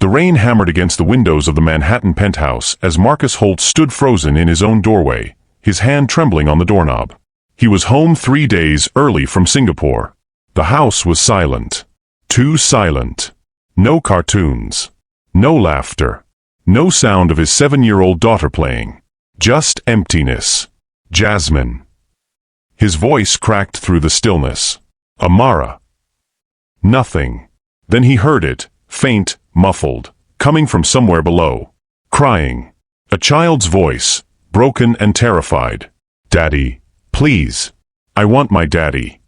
The rain hammered against the windows of the Manhattan penthouse as Marcus Holt stood frozen in his own doorway, his hand trembling on the doorknob. He was home 3 days early from Singapore. The house was silent. Too silent. No cartoons. No laughter. No sound of his 7-year-old daughter playing. Just emptiness. Jasmine. His voice cracked through the stillness. Amara. Nothing. Then he heard it, faint, muffled, coming from somewhere below. Crying. A child's voice, broken and terrified. Daddy, please. I want my daddy.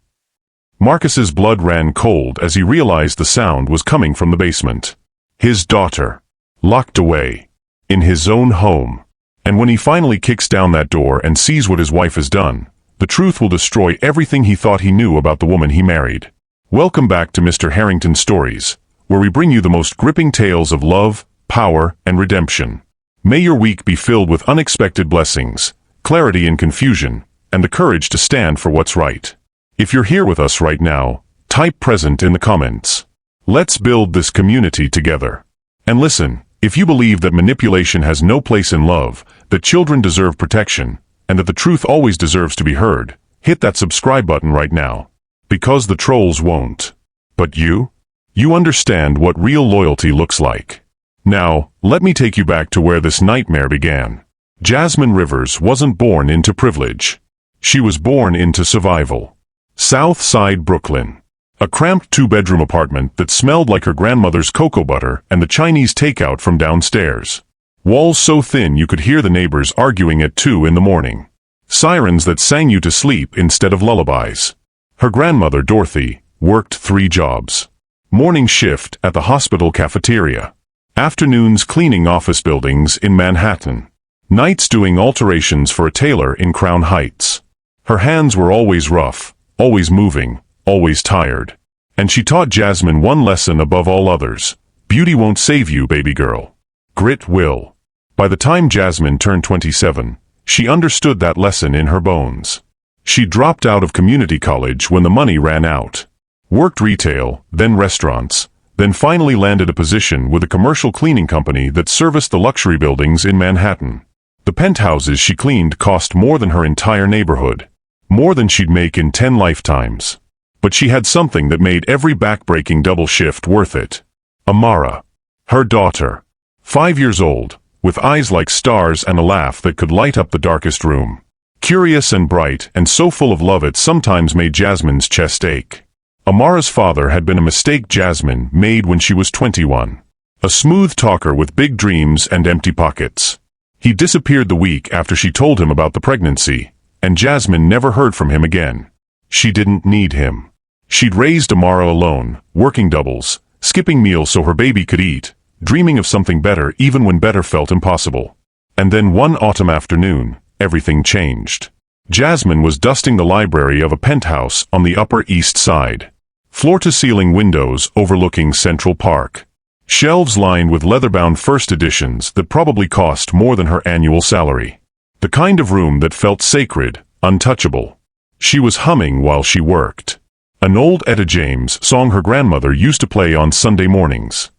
Marcus's blood ran cold as he realized the sound was coming from the basement. His daughter. Locked away. In his own home. And when he finally kicks down that door and sees what his wife has done, the truth will destroy everything he thought he knew about the woman he married. Welcome back to Mr. Harrington Stories, where we bring you the most gripping tales of love, power, and redemption. May your week be filled with unexpected blessings, clarity in confusion, and the courage to stand for what's right. If you're here with us right now, type present in the comments. Let's build this community together. And listen, if you believe that manipulation has no place in love, that children deserve protection, and that the truth always deserves to be heard, hit that subscribe button right now. Because the trolls won't. But you? You understand what real loyalty looks like. Now, let me take you back to where this nightmare began. Jasmine Rivers wasn't born into privilege. She was born into survival. South Side Brooklyn. A cramped 2-bedroom apartment that smelled like her grandmother's cocoa butter and the Chinese takeout from downstairs. Walls so thin you could hear the neighbors arguing at 2 in the morning. Sirens that sang you to sleep instead of lullabies. Her grandmother, Dorothy, worked 3 jobs. Morning shift at the hospital cafeteria. Afternoons cleaning office buildings in Manhattan. Nights doing alterations for a tailor in Crown Heights. Her hands were always rough, always moving, always tired. And she taught Jasmine one lesson above all others. Beauty won't save you, baby girl. Grit will. By the time Jasmine turned 27, she understood that lesson in her bones. She dropped out of community college when the money ran out. Worked retail, then restaurants, then finally landed a position with a commercial cleaning company that serviced the luxury buildings in Manhattan. The penthouses she cleaned cost more than her entire neighborhood. More than she'd make in 10 lifetimes. But she had something that made every back-breaking double shift worth it. Amara. Her daughter. 5 years old, with eyes like stars and a laugh that could light up the darkest room. Curious and bright and so full of love it sometimes made Jasmine's chest ache. Amara's father had been a mistake Jasmine made when she was 21. A smooth talker with big dreams and empty pockets. He disappeared the week after she told him about the pregnancy, and Jasmine never heard from him again. She didn't need him. She'd raised Amara alone, working doubles, skipping meals so her baby could eat, dreaming of something better even when better felt impossible. And then one autumn afternoon, everything changed. Jasmine was dusting the library of a penthouse on the Upper East Side. Floor-to-ceiling windows overlooking Central Park. Shelves lined with leather-bound first editions that probably cost more than her annual salary. The kind of room that felt sacred, untouchable. She was humming while she worked. An old Etta James song her grandmother used to play on Sunday mornings.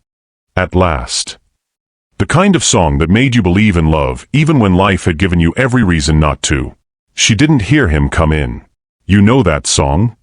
At last. The kind of song that made you believe in love even when life had given you every reason not to. She didn't hear him come in. You know that song?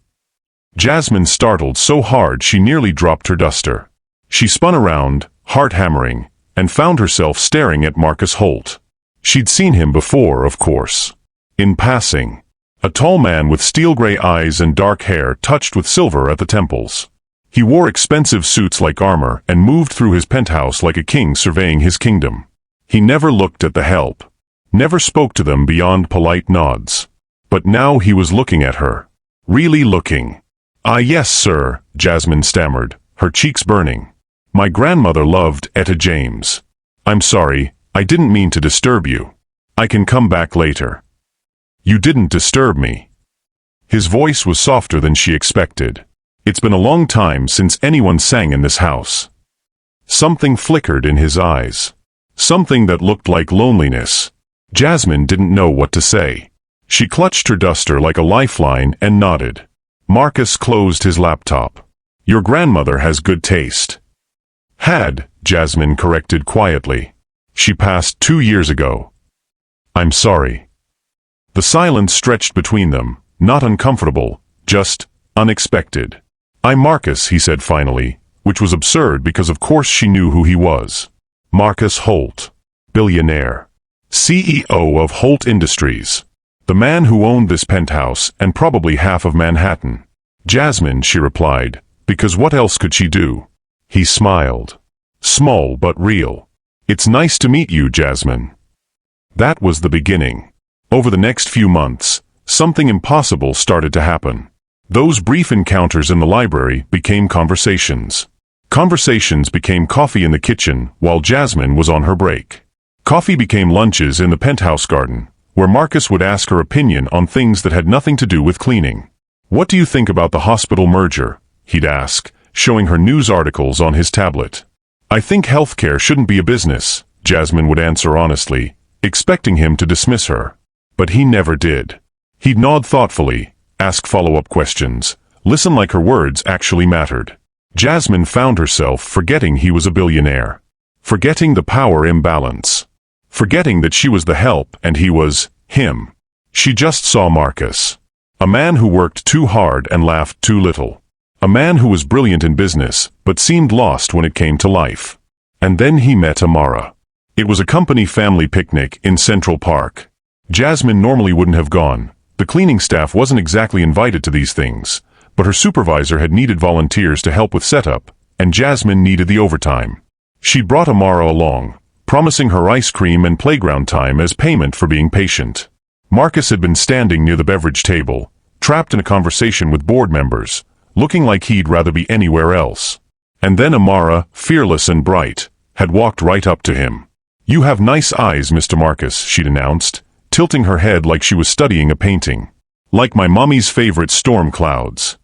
Jasmine startled so hard she nearly dropped her duster. She spun around, heart hammering, and found herself staring at Marcus Holt. She'd seen him before, of course. In passing. A tall man with steel-gray eyes and dark hair touched with silver at the temples. He wore expensive suits like armor and moved through his penthouse like a king surveying his kingdom. He never looked at the help. Never spoke to them beyond polite nods. But now he was looking at her. Really looking. "Ah, yes, sir," Jasmine stammered, her cheeks burning. "My grandmother loved Etta James. I'm sorry, I didn't mean to disturb you. I can come back later." "You didn't disturb me." His voice was softer than she expected. It's been a long time since anyone sang in this house. Something flickered in his eyes. Something that looked like loneliness. Jasmine didn't know what to say. She clutched her duster like a lifeline and nodded. Marcus closed his laptop. "Your grandmother has good taste." Had, Jasmine corrected quietly. She passed 2 years ago. I'm sorry. The silence stretched between them, not uncomfortable, just unexpected. I'm Marcus, he said finally, which was absurd because of course she knew who he was. Marcus Holt. Billionaire. CEO of Holt Industries. The man who owned this penthouse and probably half of Manhattan. Jasmine, she replied, because what else could she do? He smiled. Small but real. It's nice to meet you, Jasmine. That was the beginning. Over the next few months, something impossible started to happen. Those brief encounters in the library became conversations. Conversations became coffee in the kitchen while Jasmine was on her break. Coffee became lunches in the penthouse garden, where Marcus would ask her opinion on things that had nothing to do with cleaning. What do you think about the hospital merger? He'd ask, showing her news articles on his tablet. I think healthcare shouldn't be a business, Jasmine would answer honestly, expecting him to dismiss her. But he never did. He'd nod thoughtfully, ask follow-up questions, listen like her words actually mattered. Jasmine found herself forgetting he was a billionaire. Forgetting the power imbalance. Forgetting that she was the help and he was him. She just saw Marcus. A man who worked too hard and laughed too little. A man who was brilliant in business, but seemed lost when it came to life. And then he met Amara. It was a company family picnic in Central Park. Jasmine normally wouldn't have gone. The cleaning staff wasn't exactly invited to these things, but her supervisor had needed volunteers to help with setup, and Jasmine needed the overtime. She brought Amara along, promising her ice cream and playground time as payment for being patient. Marcus had been standing near the beverage table, trapped in a conversation with board members, looking like he'd rather be anywhere else. And then Amara, fearless and bright, had walked right up to him. You have nice eyes, Mr. Marcus, she'd announced, tilting her head like she was studying a painting. Like my mommy's favorite storm clouds.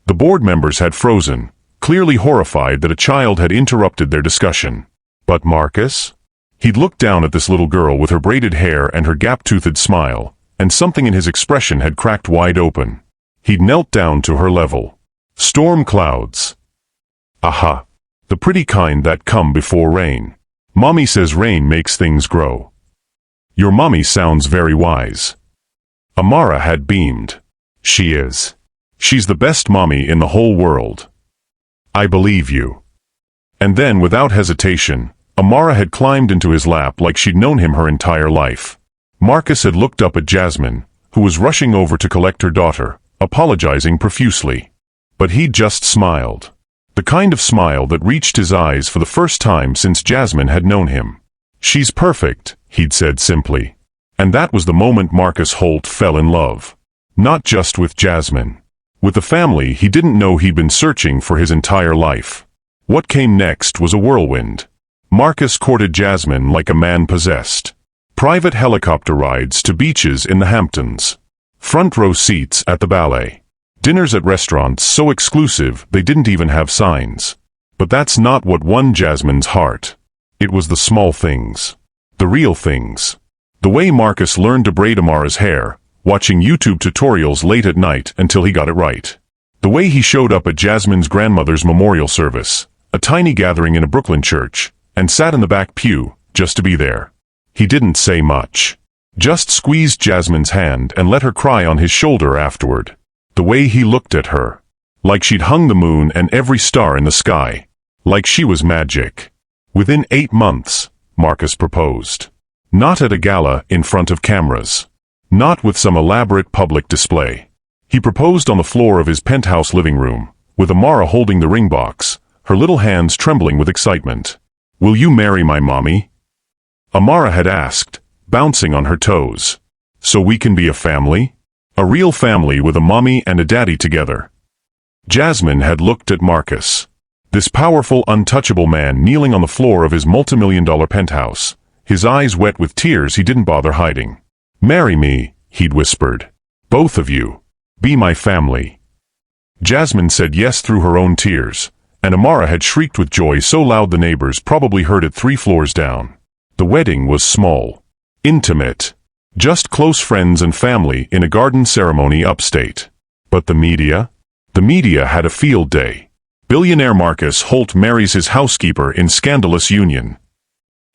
The board members had frozen, clearly horrified that a child had interrupted their discussion. But Marcus? He'd looked down at this little girl with her braided hair and her gap-toothed smile, and something in his expression had cracked wide open. He'd knelt down to her level. Storm clouds. Aha. The pretty kind that come before rain. Mommy says rain makes things grow. Your mommy sounds very wise. Amara had beamed. She is. She's the best mommy in the whole world. I believe you. And then, without hesitation, Amara had climbed into his lap like she'd known him her entire life. Marcus had looked up at Jasmine, who was rushing over to collect her daughter, apologizing profusely. But he'd just smiled. The kind of smile that reached his eyes for the first time since Jasmine had known him. She's perfect, he'd said simply. And that was the moment Marcus Holt fell in love. Not just with Jasmine. With the family he didn't know he'd been searching for his entire life. What came next was a whirlwind. Marcus courted Jasmine like a man possessed. Private helicopter rides to beaches in the Hamptons. Front row seats at the ballet. Dinners at restaurants so exclusive they didn't even have signs. But that's not what won Jasmine's heart. It was the small things. The real things. The way Marcus learned to braid Amara's hair, watching YouTube tutorials late at night until he got it right. The way he showed up at Jasmine's grandmother's memorial service, a tiny gathering in a Brooklyn church, and sat in the back pew, just to be there. He didn't say much. Just squeezed Jasmine's hand and let her cry on his shoulder afterward. The way he looked at her. Like she'd hung the moon and every star in the sky. Like she was magic. Within 8 months, Marcus proposed. Not at a gala in front of cameras. Not with some elaborate public display. He proposed on the floor of his penthouse living room, with Amara holding the ring box, her little hands trembling with excitement. Will you marry my mommy? Amara had asked, bouncing on her toes. So we can be a family? A real family with a mommy and a daddy together. Jasmine had looked at Marcus. This powerful, untouchable man kneeling on the floor of his multi-million-dollar penthouse, his eyes wet with tears he didn't bother hiding. Marry me, he'd whispered. Both of you. Be my family. Jasmine said yes through her own tears, and Amara had shrieked with joy so loud the neighbors probably heard it 3 floors down. The wedding was small. Intimate. Just close friends and family in a garden ceremony upstate. But the media? The media had a field day. Billionaire Marcus Holt marries his housekeeper in scandalous union.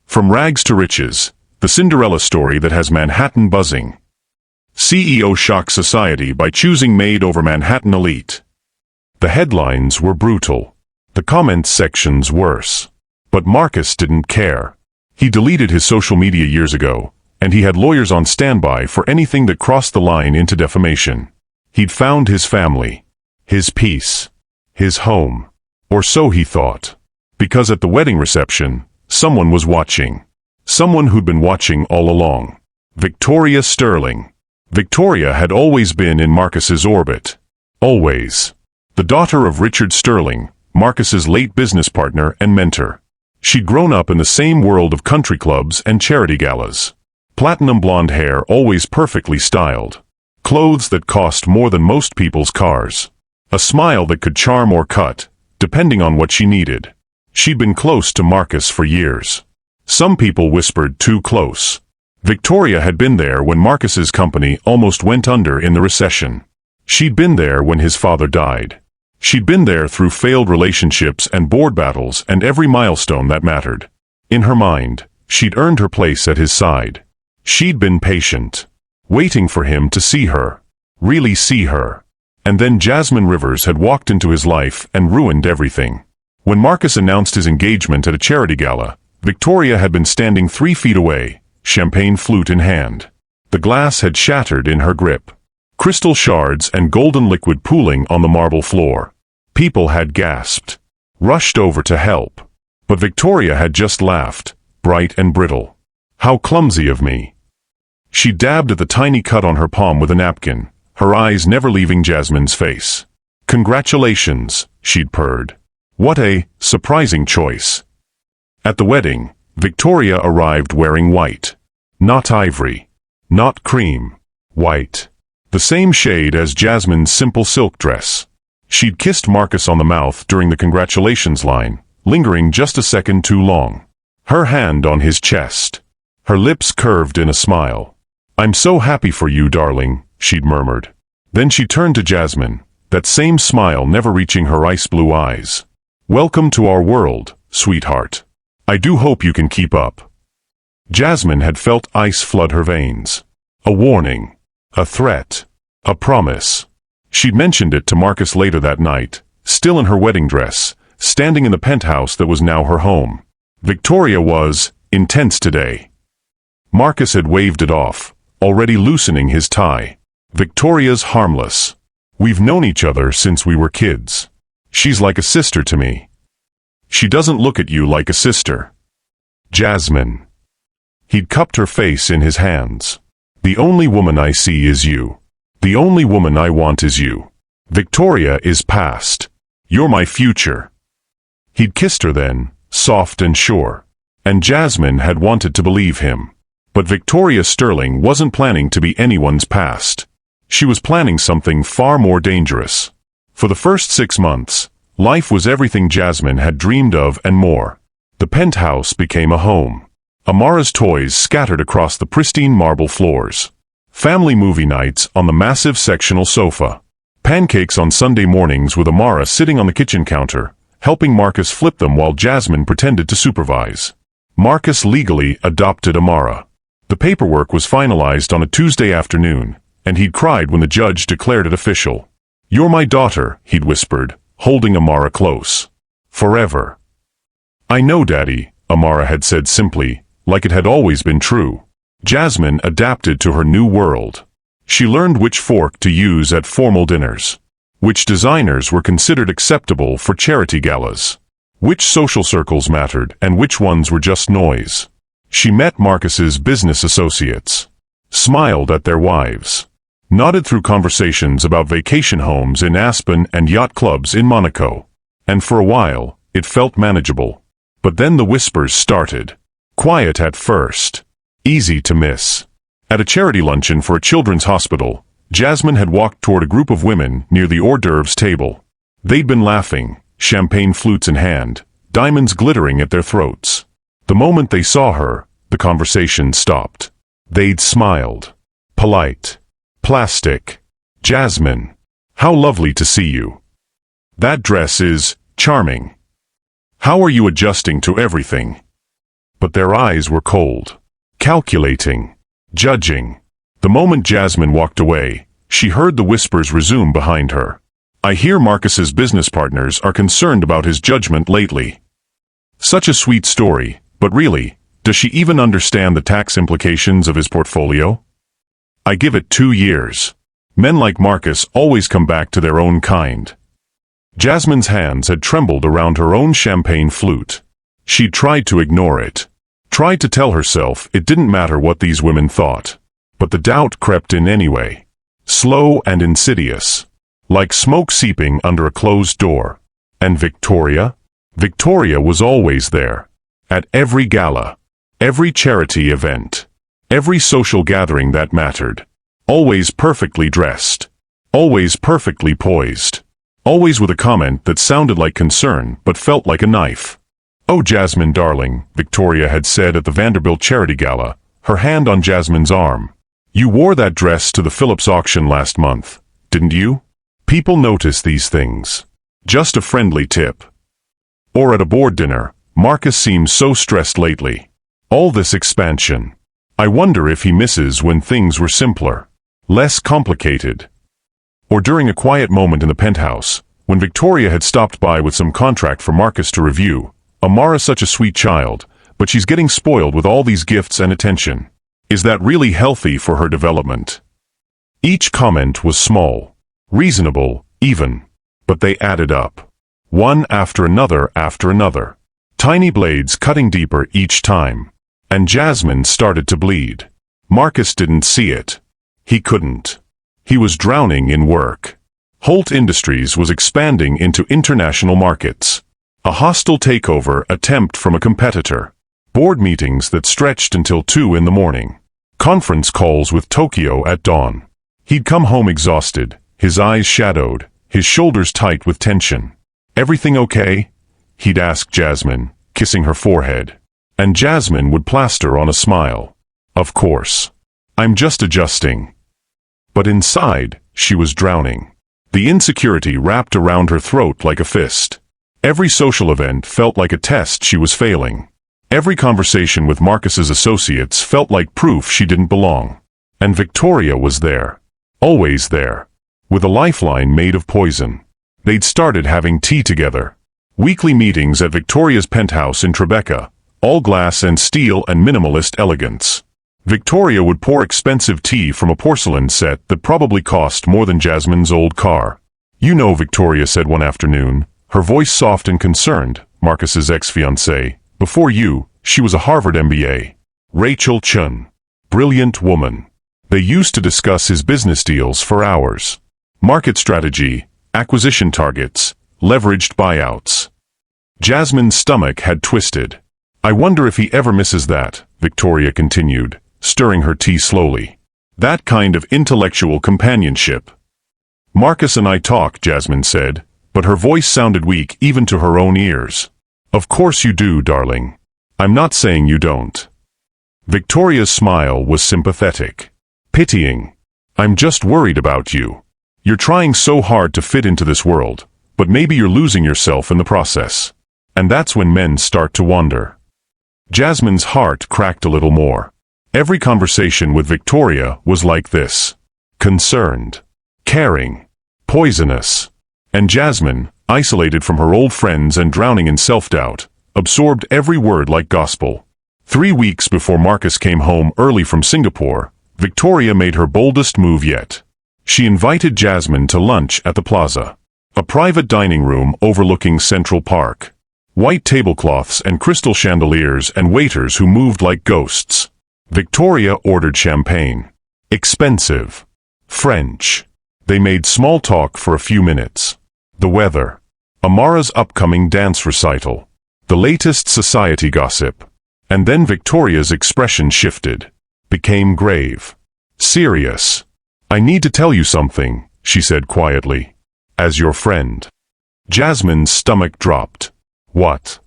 From rags to riches, the Cinderella story that has Manhattan buzzing. CEO shocks society by choosing maid over Manhattan elite. The headlines were brutal. The comments sections worse. But Marcus didn't care. He deleted his social media years ago, and he had lawyers on standby for anything that crossed the line into defamation. He'd found his family, his peace, his home. Or so he thought. Because at the wedding reception, someone was watching. Someone who'd been watching all along. Victoria Sterling. Victoria had always been in Marcus's orbit. Always. The daughter of Richard Sterling, Marcus's late business partner and mentor. She'd grown up in the same world of country clubs and charity galas. Platinum blonde hair always perfectly styled. Clothes that cost more than most people's cars. A smile that could charm or cut, depending on what she needed. She'd been close to Marcus for years. Some people whispered too close. Victoria had been there when Marcus's company almost went under in the recession. She'd been there when his father died. She'd been there through failed relationships and board battles and every milestone that mattered. In her mind, she'd earned her place at his side. She'd been patient, waiting for him to see her, really see her. And then Jasmine Rivers had walked into his life and ruined everything. When Marcus announced his engagement at a charity gala, Victoria had been standing 3 feet away, champagne flute in hand. The glass had shattered in her grip. Crystal shards and golden liquid pooling on the marble floor. People had gasped, rushed over to help. But Victoria had just laughed, bright and brittle. How clumsy of me. She dabbed at the tiny cut on her palm with a napkin, her eyes never leaving Jasmine's face. Congratulations, she'd purred. What a surprising choice. At the wedding, Victoria arrived wearing white. Not ivory. Not cream. White. The same shade as Jasmine's simple silk dress. She'd kissed Marcus on the mouth during the congratulations line, lingering just a second too long. Her hand on his chest. Her lips curved in a smile. I'm so happy for you, darling, she'd murmured. Then she turned to Jasmine, that same smile never reaching her ice blue eyes. Welcome to our world, sweetheart. I do hope you can keep up. Jasmine had felt ice flood her veins. A warning. A threat. A promise. She'd mentioned it to Marcus later that night, still in her wedding dress, standing in the penthouse that was now her home. Victoria was intense today. Marcus had waved it off, already loosening his tie. Victoria's harmless. We've known each other since we were kids. She's like a sister to me. She doesn't look at you like a sister. Jasmine. He'd cupped her face in his hands. The only woman I see is you. The only woman I want is you. Victoria is past. You're my future. He'd kissed her then, soft and sure. And Jasmine had wanted to believe him. But Victoria Sterling wasn't planning to be anyone's past. She was planning something far more dangerous. For the first 6 months, life was everything Jasmine had dreamed of and more. The penthouse became a home. Amara's toys scattered across the pristine marble floors. Family movie nights on the massive sectional sofa. Pancakes on Sunday mornings with Amara sitting on the kitchen counter, helping Marcus flip them while Jasmine pretended to supervise. Marcus legally adopted Amara. The paperwork was finalized on a Tuesday afternoon, and he'd cried when the judge declared it official. You're my daughter, he'd whispered, holding Amara close. Forever. I know, Daddy, Amara had said simply, like it had always been true. Jasmine adapted to her new world. She learned which fork to use at formal dinners, which designers were considered acceptable for charity galas, which social circles mattered and which ones were just noise. She met Marcus's business associates, smiled at their wives, nodded through conversations about vacation homes in Aspen and yacht clubs in Monaco. And for a while, it felt manageable. But then the whispers started. Quiet at first. Easy to miss. At a charity luncheon for a children's hospital, Jasmine had walked toward a group of women near the hors d'oeuvres table. They'd been laughing, champagne flutes in hand, diamonds glittering at their throats. The moment they saw her, the conversation stopped. They'd smiled. Polite. Plastic. Jasmine. How lovely to see you. That dress is Charming. How are you adjusting to everything? But their eyes were cold. Calculating. Judging. The moment Jasmine walked away, she heard the whispers resume behind her. I hear Marcus's business partners are concerned about his judgment lately. Such a sweet story, but really, does she even understand the tax implications of his portfolio? I give it 2 years. Men like Marcus always come back to their own kind. Jasmine's hands had trembled around her own champagne flute. She'd tried to ignore it. Tried to tell herself it didn't matter what these women thought. But the doubt crept in anyway. Slow and insidious. Like smoke seeping under a closed door. And Victoria? Victoria was always there. At every gala. Every charity event. Every social gathering that mattered. Always perfectly dressed. Always perfectly poised. Always with a comment that sounded like concern but felt like a knife. "Oh, Jasmine, darling," Victoria had said at the Vanderbilt charity gala, her hand on Jasmine's arm. "You wore that dress to the Phillips auction last month, didn't you? People notice these things. Just a friendly tip." Or at a board dinner, "Marcus seems so stressed lately. All this expansion. I wonder if he misses when things were simpler. Less complicated." Or during a quiet moment in the penthouse, when Victoria had stopped by with some contract for Marcus to review, "Amara's such a sweet child, but she's getting spoiled with all these gifts and attention. Is that really healthy for her development?" Each comment was small, reasonable, even, but they added up. One after another after another. Tiny blades cutting deeper each time. And Jasmine started to bleed. Marcus didn't see it. He couldn't. He was drowning in work. Holt Industries was expanding into international markets. A hostile takeover attempt from a competitor. Board meetings that stretched until 2 in the morning. Conference calls with Tokyo at dawn. He'd come home exhausted, his eyes shadowed, his shoulders tight with tension. "Everything okay?" he'd ask Jasmine, kissing her forehead. And Jasmine would plaster on a smile. "Of course. I'm just adjusting." But inside, she was drowning. The insecurity wrapped around her throat like a fist. Every social event felt like a test she was failing. Every conversation with Marcus's associates felt like proof she didn't belong. And Victoria was there. Always there. With a lifeline made of poison. They'd started having tea together. Weekly meetings at Victoria's penthouse in Tribeca, all glass and steel and minimalist elegance. Victoria would pour expensive tea from a porcelain set that probably cost more than Jasmine's old car. "You know," Victoria said one afternoon, her voice soft and concerned, Marcus's ex-fiancée, "before you, she was a Harvard MBA. Rachel Chun. Brilliant woman. They used to discuss his business deals for hours. Market strategy, acquisition targets, leveraged buyouts." Jasmine's stomach had twisted. "I wonder if he ever misses that," Victoria continued, stirring her tea slowly. "That kind of intellectual companionship." "Marcus and I talk," Jasmine said, but her voice sounded weak even to her own ears. "Of course you do, darling. I'm not saying you don't." Victoria's smile was sympathetic. Pitying. "I'm just worried about you. You're trying so hard to fit into this world, but maybe you're losing yourself in the process. And that's when men start to wander." Jasmine's heart cracked a little more. Every conversation with Victoria was like this. Concerned. Caring. Poisonous. And Jasmine, isolated from her old friends and drowning in self-doubt, absorbed every word like gospel. 3 weeks before Marcus came home early from Singapore, Victoria made her boldest move yet. She invited Jasmine to lunch at the Plaza. A private dining room overlooking Central Park. White tablecloths and crystal chandeliers and waiters who moved like ghosts. Victoria ordered champagne. Expensive. French. They made small talk for a few minutes. The weather. Amara's upcoming dance recital. The latest society gossip. And then Victoria's expression shifted. Became grave. Serious. "I need to tell you something," she said quietly. "As your friend." Jasmine's stomach dropped. "What?"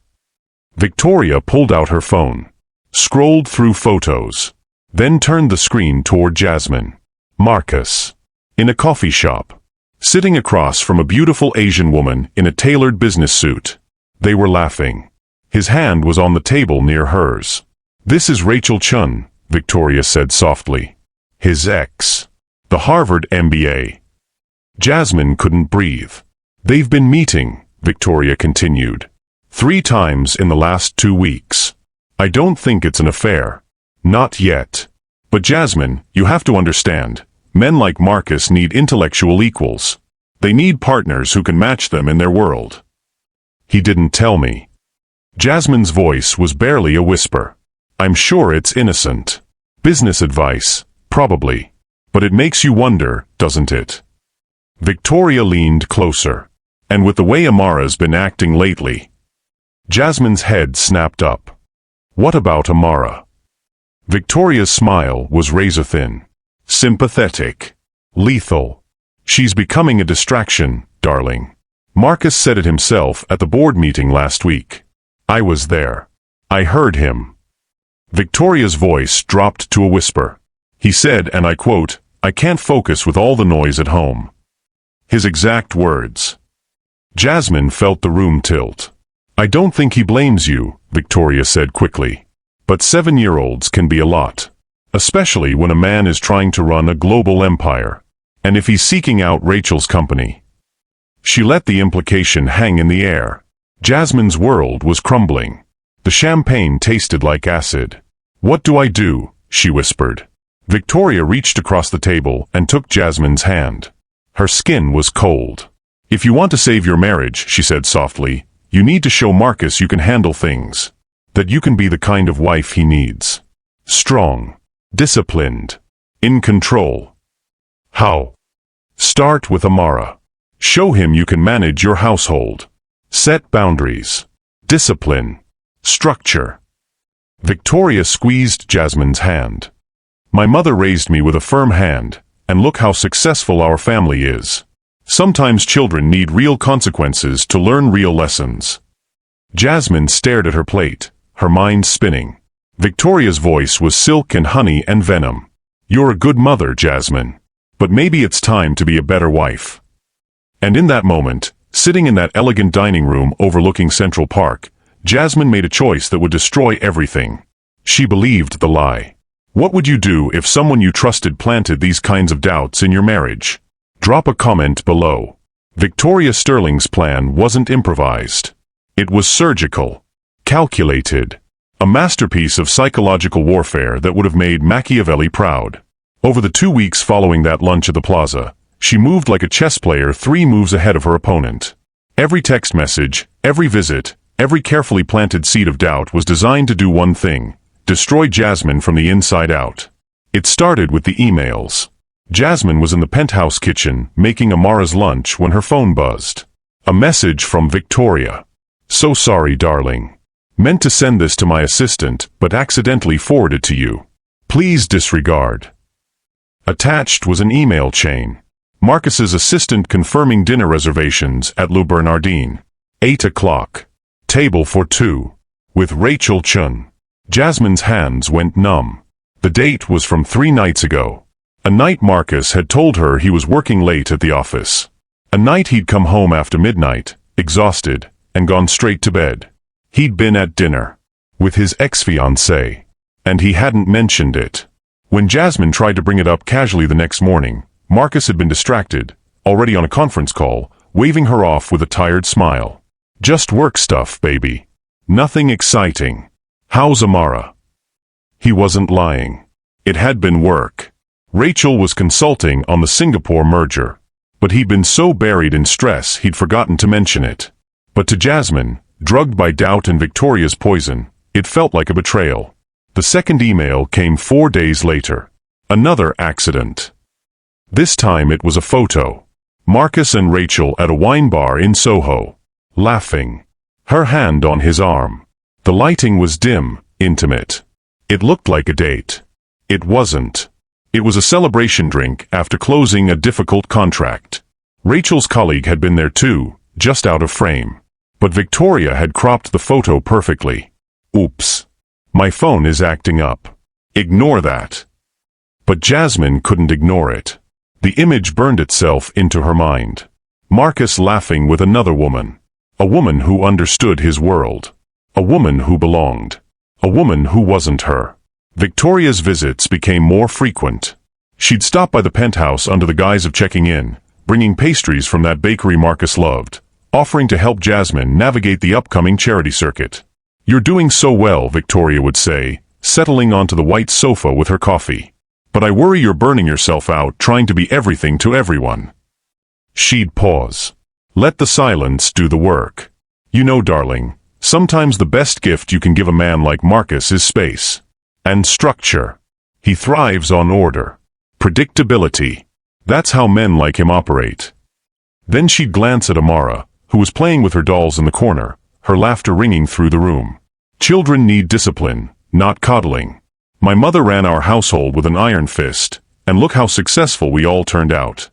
Victoria pulled out her phone. Scrolled through photos. Then turned the screen toward Jasmine. Marcus. In a coffee shop. sitting across from a beautiful Asian woman in a tailored business suit. They were laughing. His hand was on the table near hers. "This is Rachel Chun," Victoria said softly. "His ex. The Harvard MBA." Jasmine couldn't breathe. "They've been meeting," Victoria continued, "3 times in the last 2 weeks. I don't think it's an affair. Not yet. But Jasmine, you have to understand, men like Marcus need intellectual equals. They need partners who can match them in their world." "He didn't tell me." Jasmine's voice was barely a whisper. "I'm sure it's innocent. Business advice, probably. But it makes you wonder, doesn't it?" Victoria leaned closer. "And with the way Amara's been acting lately." Jasmine's head snapped up. "What about Amara?" Victoria's smile was razor-thin. "Sympathetic. Lethal. She's becoming a distraction, darling. Marcus said it himself at the board meeting last week. I was there. I heard him." Victoria's voice dropped to a whisper. "He said, and I quote, 'I can't focus with all the noise at home.'" His exact words. Jasmine felt the room tilt. "I don't think he blames you," Victoria said quickly. "But 7-year-olds can be a lot. Especially when a man is trying to run a global empire. And if he's seeking out Rachel's company." She let the implication hang in the air. Jasmine's world was crumbling. The champagne tasted like acid. "What do I do?" she whispered. Victoria reached across the table and took Jasmine's hand. Her skin was cold. "If you want to save your marriage," she said softly, "you need to show Marcus you can handle things. That you can be the kind of wife he needs. Strong. Disciplined. In control." "How?" "Start with Amara. Show him you can manage your household. Set boundaries. Discipline. Structure." Victoria squeezed Jasmine's hand. "My mother raised me with a firm hand, and look how successful our family is. Sometimes children need real consequences to learn real lessons." Jasmine stared at her plate, her mind spinning. Victoria's voice was silk and honey and venom. "You're a good mother, Jasmine. But maybe it's time to be a better wife." And in that moment, sitting in that elegant dining room overlooking Central Park, Jasmine made a choice that would destroy everything. She believed the lie. What would you do if someone you trusted planted these kinds of doubts in your marriage? Drop a comment below. Victoria Sterling's plan wasn't improvised. It was surgical. Calculated. A masterpiece of psychological warfare that would have made Machiavelli proud. Over the 2 weeks following that lunch at the plaza, she moved like a chess player 3 moves ahead of her opponent. Every text message, every visit, every carefully planted seed of doubt was designed to do one thing: destroy Jasmine from the inside out. It started with the emails. Jasmine was in the penthouse kitchen making Amara's lunch when her phone buzzed. A message from Victoria. "So sorry, darling. Meant to send this to my assistant, but accidentally forwarded to you. Please disregard." Attached was an email chain. Marcus's assistant confirming dinner reservations at Le Bernardin. 8 o'clock. Table for 2. With Rachel Chun. Jasmine's hands went numb. The date was from 3 nights ago. A night Marcus had told her he was working late at the office. A night he'd come home after midnight, exhausted, and gone straight to bed. He'd been at dinner. With his ex-fiancée. And he hadn't mentioned it. When Jasmine tried to bring it up casually the next morning, Marcus had been distracted, already on a conference call, waving her off with a tired smile. "Just work stuff, baby. Nothing exciting. How's Amara?" He wasn't lying. It had been work. Rachel was consulting on the Singapore merger. But he'd been so buried in stress he'd forgotten to mention it. But to Jasmine, drugged by doubt and Victoria's poison, it felt like a betrayal. The second email came 4 days later. Another accident. This time it was a photo. Marcus and Rachel at a wine bar in Soho. Laughing. Her hand on his arm. The lighting was dim, intimate. It looked like a date. It wasn't. It was a celebration drink after closing a difficult contract. Rachel's colleague had been there too, just out of frame. But Victoria had cropped the photo perfectly. Oops. My phone is acting up. Ignore that. But Jasmine couldn't ignore it. The image burned itself into her mind. Marcus laughing with another woman. A woman who understood his world. A woman who belonged. A woman who wasn't her. Victoria's visits became more frequent. She'd stop by the penthouse under the guise of checking in, bringing pastries from that bakery Marcus loved, offering to help Jasmine navigate the upcoming charity circuit. "You're doing so well," Victoria would say, settling onto the white sofa with her coffee. "But I worry you're burning yourself out trying to be everything to everyone." She'd pause. Let the silence do the work. "You know, darling, sometimes the best gift you can give a man like Marcus is space. And structure. He thrives on order. Predictability. That's how men like him operate." Then she'd glance at Amara, who was playing with her dolls in the corner, her laughter ringing through the room. "Children need discipline, not coddling. My mother ran our household with an iron fist, and look how successful we all turned out."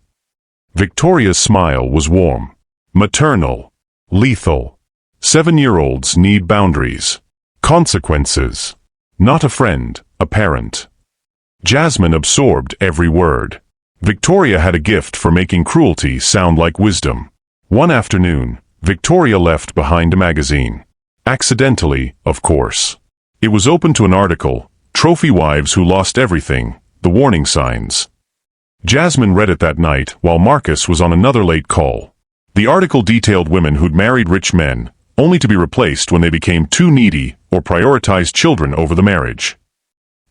Victoria's smile was warm. Maternal. Lethal. 7-year-olds need boundaries. Consequences. Not a friend, a parent. Jasmine absorbed every word. Victoria had a gift for making cruelty sound like wisdom. One afternoon, Victoria left behind a magazine. Accidentally, of course. It was open to an article, "Trophy Wives Who Lost Everything, The Warning Signs." Jasmine read it that night while Marcus was on another late call. The article detailed women who'd married rich men, only to be replaced when they became too needy or prioritized children over the marriage.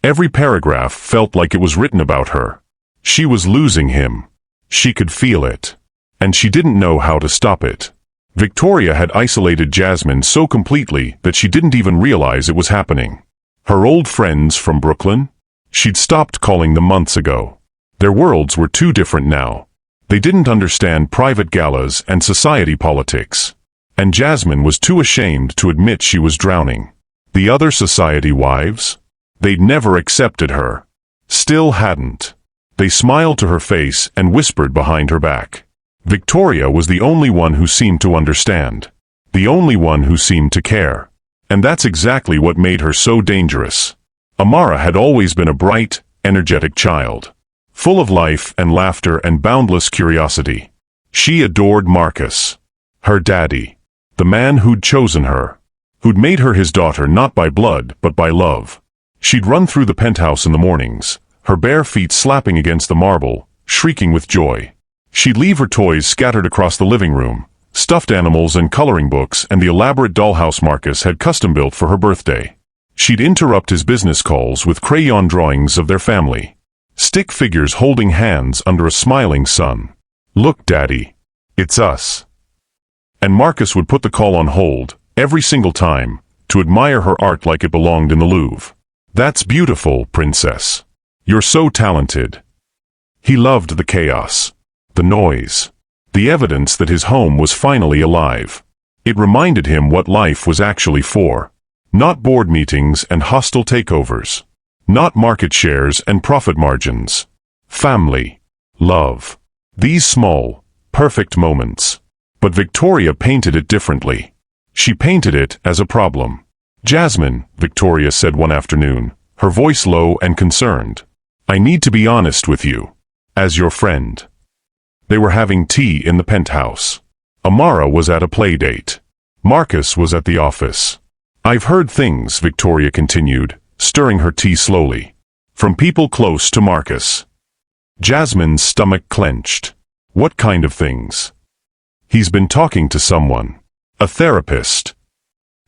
Every paragraph felt like it was written about her. She was losing him. She could feel it. And she didn't know how to stop it. Victoria had isolated Jasmine so completely that she didn't even realize it was happening. Her old friends from Brooklyn? She'd stopped calling them months ago. Their worlds were too different now. They didn't understand private galas and society politics. And Jasmine was too ashamed to admit she was drowning. The other society wives? They'd never accepted her. Still hadn't. They smiled to her face and whispered behind her back. Victoria was the only one who seemed to understand. The only one who seemed to care. And that's exactly what made her so dangerous. Amara had always been a bright, energetic child. Full of life and laughter and boundless curiosity. She adored Marcus. Her daddy. The man who'd chosen her. Who'd made her his daughter not by blood but by love. She'd run through the penthouse in the mornings, her bare feet slapping against the marble, shrieking with joy. She'd leave her toys scattered across the living room, stuffed animals and coloring books and the elaborate dollhouse Marcus had custom-built for her birthday. She'd interrupt his business calls with crayon drawings of their family. Stick figures holding hands under a smiling sun. "Look, Daddy. It's us." And Marcus would put the call on hold, every single time, to admire her art like it belonged in the Louvre. "That's beautiful, princess. You're so talented." He loved the chaos. The noise. The evidence that his home was finally alive. It reminded him what life was actually for. Not board meetings and hostile takeovers. Not market shares and profit margins. Family. Love. These small, perfect moments. But Victoria painted it differently. She painted it as a problem. "Jasmine," Victoria said one afternoon, her voice low and concerned. "I need to be honest with you. As your friend." They were having tea in the penthouse. Amara was at a play date. Marcus was at the office. "I've heard things," Victoria continued, stirring her tea slowly. "From people close to Marcus." Jasmine's stomach clenched. "What kind of things?" "He's been talking to someone. A therapist."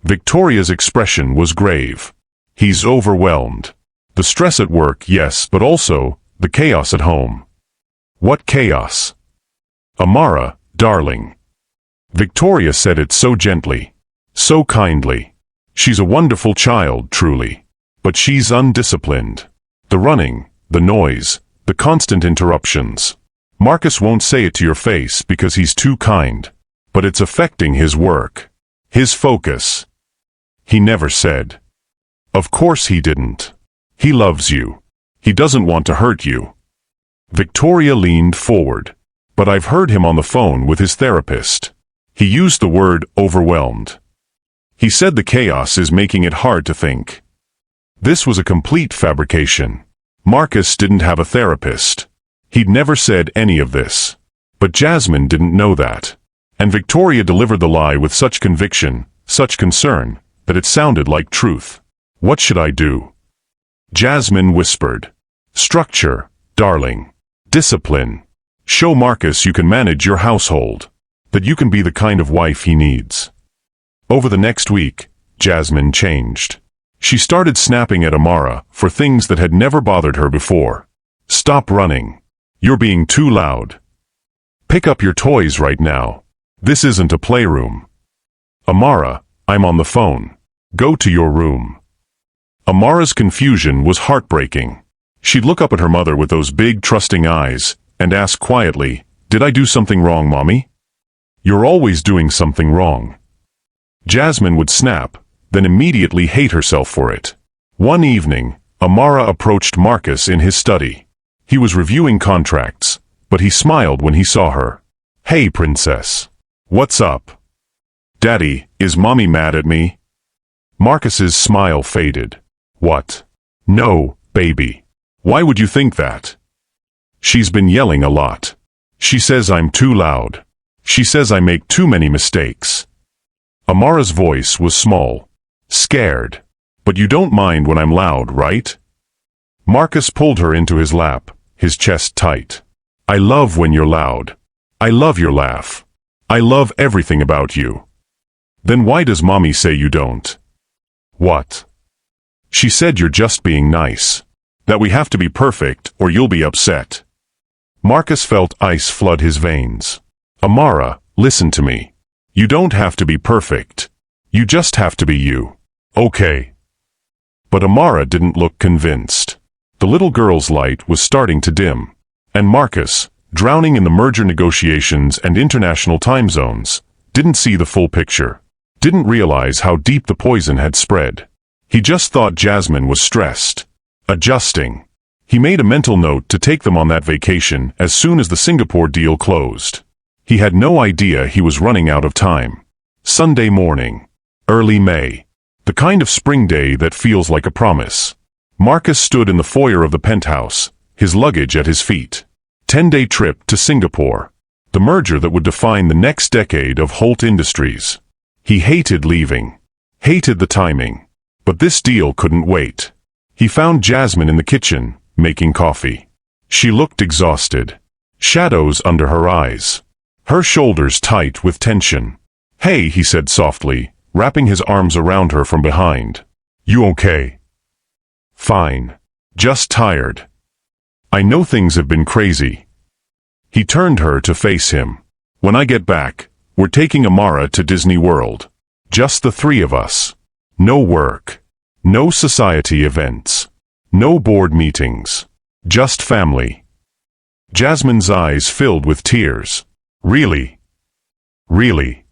Victoria's expression was grave. "He's overwhelmed. The stress at work, yes, but also the chaos at home." "What chaos?" "Amara, darling." Victoria said it so gently, so kindly. "She's a wonderful child, truly. But she's undisciplined. The running, the noise, the constant interruptions. Marcus won't say it to your face because he's too kind. But it's affecting his work. His focus." He never said. Of course he didn't. He loves you. He doesn't want to hurt you. Victoria leaned forward. "But I've heard him on the phone with his therapist. He used the word overwhelmed. He said the chaos is making it hard to think." This was a complete fabrication. Marcus didn't have a therapist. He'd never said any of this. But Jasmine didn't know that. And Victoria delivered the lie with such conviction, such concern, that it sounded like truth. What should I do? Jasmine whispered. Structure, darling. Discipline. Show Marcus you can manage your household. That you can be the kind of wife he needs. Over the next week, Jasmine changed. She started snapping at Amara for things that had never bothered her before. Stop running. You're being too loud. Pick up your toys right now. This isn't a playroom. Amara, I'm on the phone. Go to your room. Amara's confusion was heartbreaking. She'd look up at her mother with those big, trusting eyes and ask quietly, "Did I do something wrong, Mommy?" "You're always doing something wrong." Jasmine would snap, then immediately hate herself for it. One evening, Amara approached Marcus in his study. He was reviewing contracts, but he smiled when he saw her. "Hey, princess. What's up?" "Daddy, is Mommy mad at me?" Marcus's smile faded. "What? No, baby. Why would you think that?" "She's been yelling a lot. She says I'm too loud. She says I make too many mistakes." Amara's voice was small. Scared. "But you don't mind when I'm loud, right?" Marcus pulled her into his lap, his chest tight. "I love when you're loud. I love your laugh. I love everything about you." "Then why does Mommy say you don't?" "What?" "She said you're just being nice. That we have to be perfect or you'll be upset." Marcus felt ice flood his veins. "Amara, listen to me. You don't have to be perfect. You just have to be you. Okay." But Amara didn't look convinced. The little girl's light was starting to dim. And Marcus, drowning in the merger negotiations and international time zones, didn't see the full picture. Didn't realize how deep the poison had spread. He just thought Jasmine was stressed. Adjusting. He made a mental note to take them on that vacation as soon as the Singapore deal closed. He had no idea he was running out of time. Sunday morning. Early May. The kind of spring day that feels like a promise. Marcus stood in the foyer of the penthouse, his luggage at his feet. 10-day trip to Singapore. The merger that would define the next decade of Holt Industries. He hated leaving. Hated the timing. But this deal couldn't wait. He found Jasmine in the kitchen, making coffee. She looked exhausted. Shadows under her eyes. Her shoulders tight with tension. "Hey," he said softly, wrapping his arms around her from behind. "You okay?" "Fine. Just tired. I know things have been crazy." He turned her to face him. "When I get back, we're taking Amara to Disney World. Just the three of us. No work. No society events. No board meetings. Just family." Jasmine's eyes filled with tears. "Really? Really?"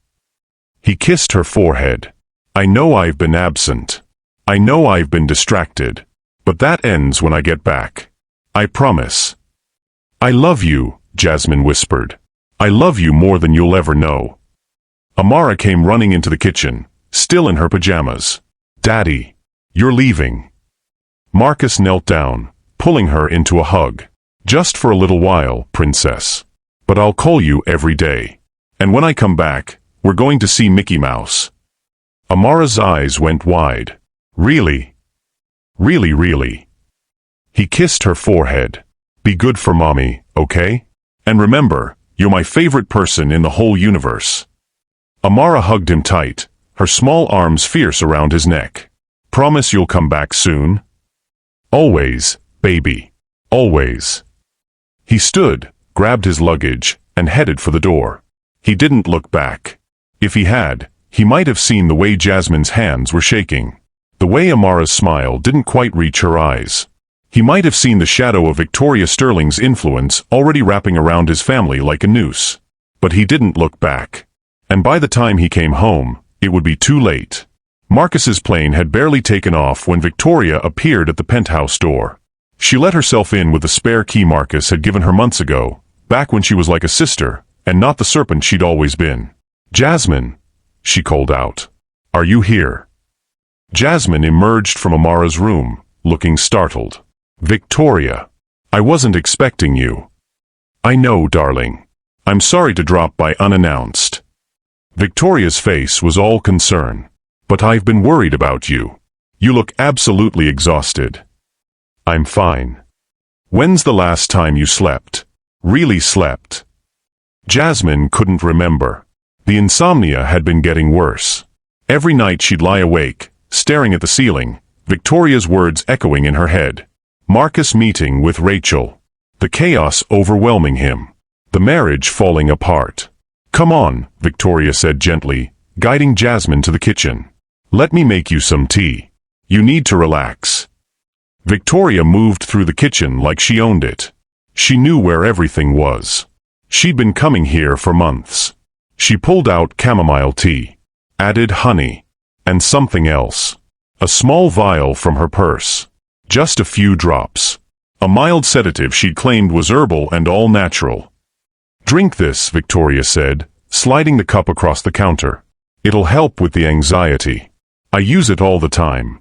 He kissed her forehead. "I know I've been absent. I know I've been distracted. But that ends when I get back. I promise." "I love you," Jasmine whispered. "I love you more than you'll ever know." Amara came running into the kitchen, still in her pajamas. "Daddy, you're leaving." Marcus knelt down, pulling her into a hug. "Just for a little while, princess. But I'll call you every day. And when I come back, we're going to see Mickey Mouse." Amara's eyes went wide. "Really? Really, really?" He kissed her forehead. "Be good for Mommy, okay? And remember, you're my favorite person in the whole universe." Amara hugged him tight, her small arms fierce around his neck. "Promise you'll come back soon?" "Always, baby. Always." He stood, grabbed his luggage, and headed for the door. He didn't look back. If he had, he might have seen the way Jasmine's hands were shaking. The way Amara's smile didn't quite reach her eyes. He might have seen the shadow of Victoria Sterling's influence already wrapping around his family like a noose. But he didn't look back. And by the time he came home, it would be too late. Marcus's plane had barely taken off when Victoria appeared at the penthouse door. She let herself in with the spare key Marcus had given her months ago, back when she was like a sister, and not the serpent she'd always been. "Jasmine," she called out. "Are you here?" Jasmine emerged from Amara's room, looking startled. "Victoria, I wasn't expecting you." I know, darling. I'm sorry to drop by unannounced. Victoria's face was all concern. But I've been worried about you. You look absolutely exhausted. I'm fine. When's the last time you slept? Really slept? Jasmine couldn't remember. The insomnia had been getting worse. Every night she'd lie awake, staring at the ceiling, Victoria's words echoing in her head. Marcus meeting with Rachel. The chaos overwhelming him. The marriage falling apart. Come on, Victoria said gently, guiding Jasmine to the kitchen. Let me make you some tea. You need to relax. Victoria moved through the kitchen like she owned it. She knew where everything was. She'd been coming here for months. She pulled out chamomile tea, added honey, and something else. A small vial from her purse. Just a few drops. A mild sedative she'd claimed was herbal and all natural. Drink this, Victoria said, sliding the cup across the counter. It'll help with the anxiety. I use it all the time.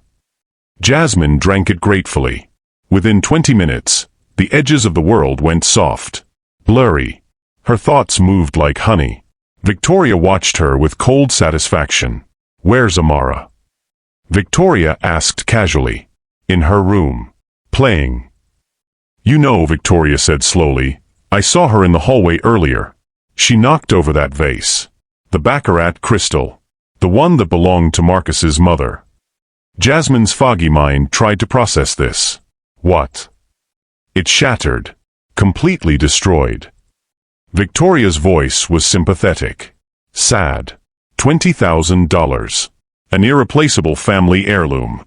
Jasmine drank it gratefully. Within 20 minutes, the edges of the world went soft, blurry. Her thoughts moved like honey. Victoria watched her with cold satisfaction. Where's Amara? Victoria asked casually. In her room. Playing. You know, Victoria said slowly, I saw her in the hallway earlier. She knocked over that vase. The baccarat crystal. The one that belonged to Marcus's mother. Jasmine's foggy mind tried to process this. What? It shattered. Completely destroyed. Victoria's voice was sympathetic. Sad. $20,000. An irreplaceable family heirloom.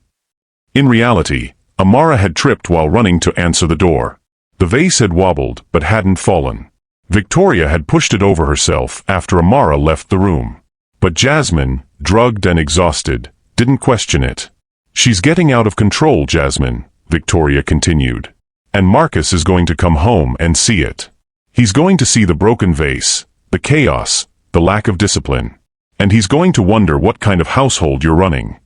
In reality, Amara had tripped while running to answer the door. The vase had wobbled but hadn't fallen. Victoria had pushed it over herself after Amara left the room. But Jasmine, drugged and exhausted, didn't question it. She's getting out of control, Jasmine, Victoria continued. And Marcus is going to come home and see it. He's going to see the broken vase, the chaos, the lack of discipline. And he's going to wonder what kind of household you're running.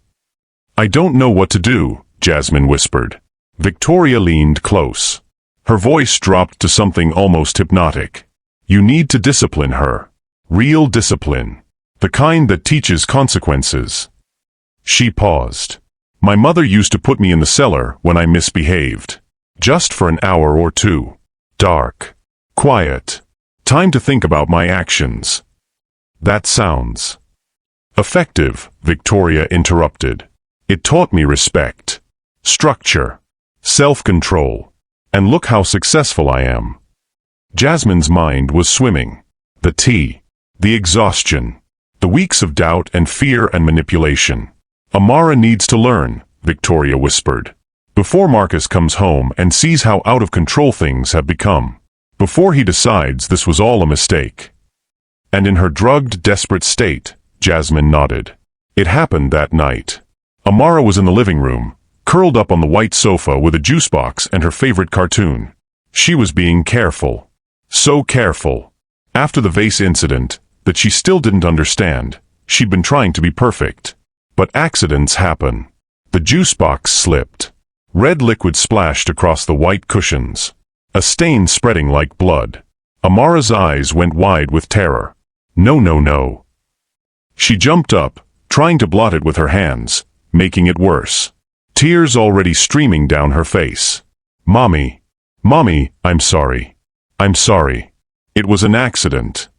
I don't know what to do, Jasmine whispered. Victoria leaned close. Her voice dropped to something almost hypnotic. You need to discipline her. Real discipline. The kind that teaches consequences. She paused. My mother used to put me in the cellar when I misbehaved. Just for an hour or two. Dark. Quiet. Time to think about my actions. That sounds effective, Victoria interrupted. It taught me respect, structure, self-control, and look how successful I am. Jasmine's mind was swimming. The tea, the exhaustion, the weeks of doubt and fear and manipulation. Amara needs to learn, Victoria whispered. Before Marcus comes home and sees how out of control things have become. Before he decides this was all a mistake. And in her drugged, desperate state, Jasmine nodded. It happened that night. Amara was in the living room, curled up on the white sofa with a juice box and her favorite cartoon. She was being careful. So careful. After the vase incident, that she still didn't understand, she'd been trying to be perfect. But accidents happen. The juice box slipped. Red liquid splashed across the white cushions. A stain spreading like blood. Amara's eyes went wide with terror. No, no, no. She jumped up, trying to blot it with her hands, making it worse. Tears already streaming down her face. Mommy. Mommy, I'm sorry. I'm sorry. It was an accident.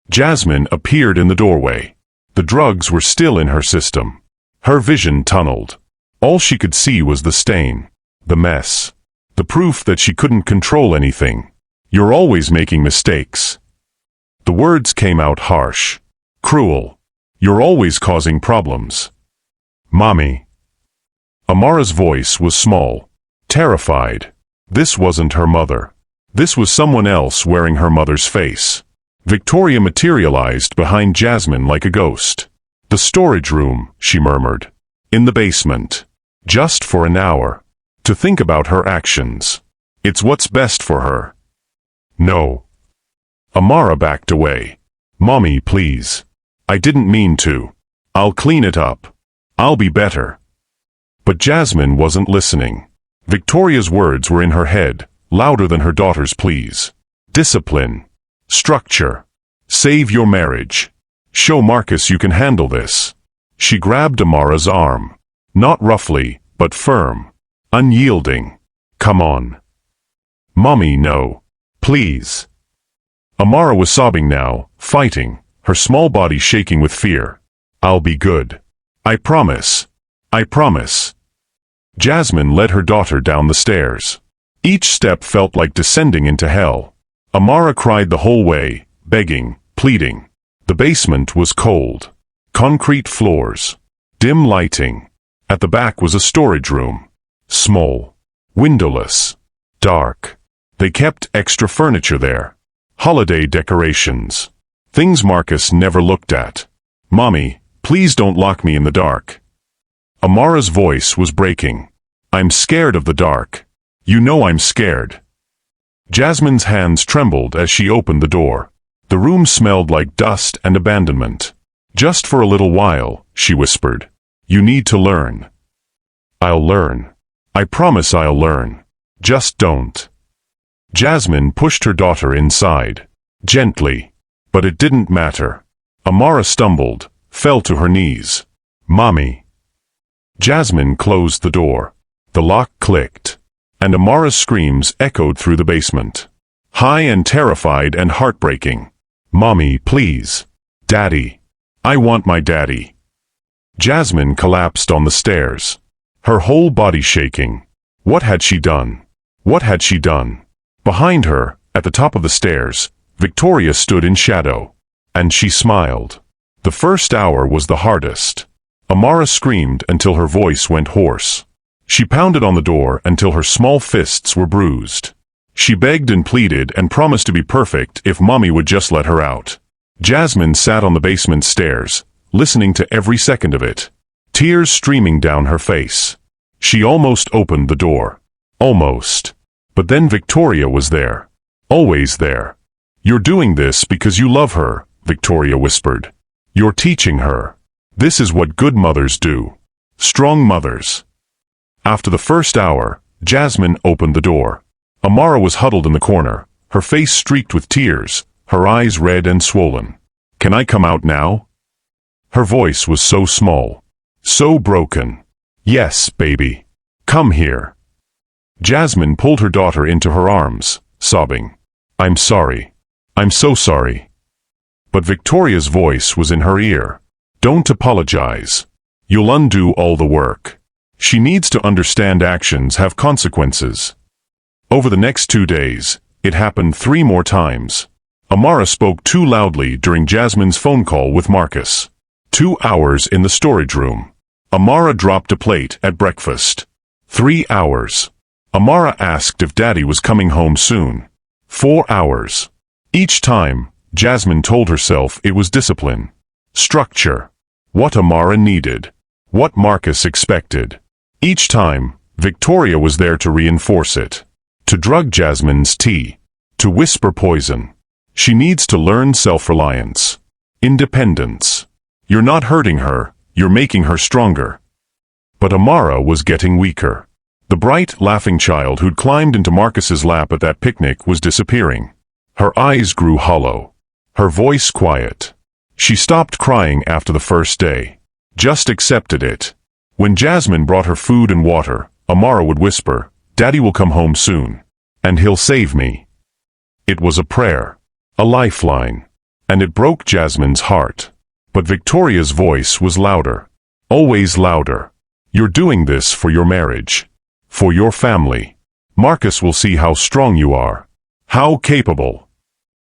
Jasmine appeared in the doorway. The drugs were still in her system. Her vision tunneled. All she could see was the stain, the mess, the proof that she couldn't control anything. You're always making mistakes. The words came out harsh, cruel. You're always causing problems. Mommy. Amara's voice was small, terrified. This wasn't her mother. This was someone else wearing her mother's face. Victoria materialized behind Jasmine like a ghost. The storage room, she murmured. In the basement. Just for an hour. To think about her actions. It's what's best for her. No. Amara backed away. Mommy, please. I didn't mean to. I'll clean it up. I'll be better. But Jasmine wasn't listening. Victoria's words were in her head, louder than her daughter's pleas. Discipline. Structure. Save your marriage. Show Marcus you can handle this. She grabbed Amara's arm. Not roughly, but firm. Unyielding. Come on. Mommy, no. Please. Amara was sobbing now, fighting, her small body shaking with fear. I'll be good. I promise. I promise. Jasmine led her daughter down the stairs. Each step felt like descending into hell. Amara cried the whole way, begging, pleading. The basement was cold. Concrete floors. Dim lighting. At the back was a storage room. Small. Windowless. Dark. They kept extra furniture there. Holiday decorations. Things Marcus never looked at. Mommy, please don't lock me in the dark. Amara's voice was breaking. I'm scared of the dark. You know I'm scared. Jasmine's hands trembled as she opened the door. The room smelled like dust and abandonment. Just for a little while, she whispered. You need to learn. I'll learn. I promise I'll learn. Just don't. Jasmine pushed her daughter inside. Gently. But it didn't matter. Amara stumbled, fell to her knees. Mommy. Jasmine closed the door. The lock clicked. And Amara's screams echoed through the basement. High and terrified and heartbreaking. Mommy, please. Daddy. I want my daddy. Jasmine collapsed on the stairs. Her whole body shaking. What had she done? What had she done? Behind her, at the top of the stairs, Victoria stood in shadow. And she smiled. The first hour was the hardest. Amara screamed until her voice went hoarse. She pounded on the door until her small fists were bruised. She begged and pleaded and promised to be perfect if Mommy would just let her out. Jasmine sat on the basement stairs, listening to every second of it. Tears streaming down her face. She almost opened the door. Almost. But then Victoria was there. Always there. You're doing this because you love her, Victoria whispered. You're teaching her. This is what good mothers do. Strong mothers. After the first hour, Jasmine opened the door. Amara was huddled in the corner, her face streaked with tears, her eyes red and swollen. Can I come out now? Her voice was so small. So broken. Yes, baby. Come here. Jasmine pulled her daughter into her arms, sobbing. I'm sorry. I'm so sorry. But Victoria's voice was in her ear. Don't apologize. You'll undo all the work. She needs to understand actions have consequences. Over the next 2 days, it happened 3 more times. Amara spoke too loudly during Jasmine's phone call with Marcus. 2 hours in the storage room. Amara dropped a plate at breakfast. 3 hours. Amara asked if Daddy was coming home soon. 4 hours. Each time, Jasmine told herself it was discipline. Structure. What Amara needed. What Marcus expected. Each time, Victoria was there to reinforce it. To drug Jasmine's tea. To whisper poison. She needs to learn self-reliance. Independence. You're not hurting her, you're making her stronger. But Amara was getting weaker. The bright, laughing child who'd climbed into Marcus's lap at that picnic was disappearing. Her eyes grew hollow. Her voice quiet. She stopped crying after the first day. Just accepted it. When Jasmine brought her food and water, Amara would whisper, Daddy will come home soon. And he'll save me. It was a prayer. A lifeline. And it broke Jasmine's heart. But Victoria's voice was louder. Always louder. You're doing this for your marriage. For your family. Marcus will see how strong you are. How capable.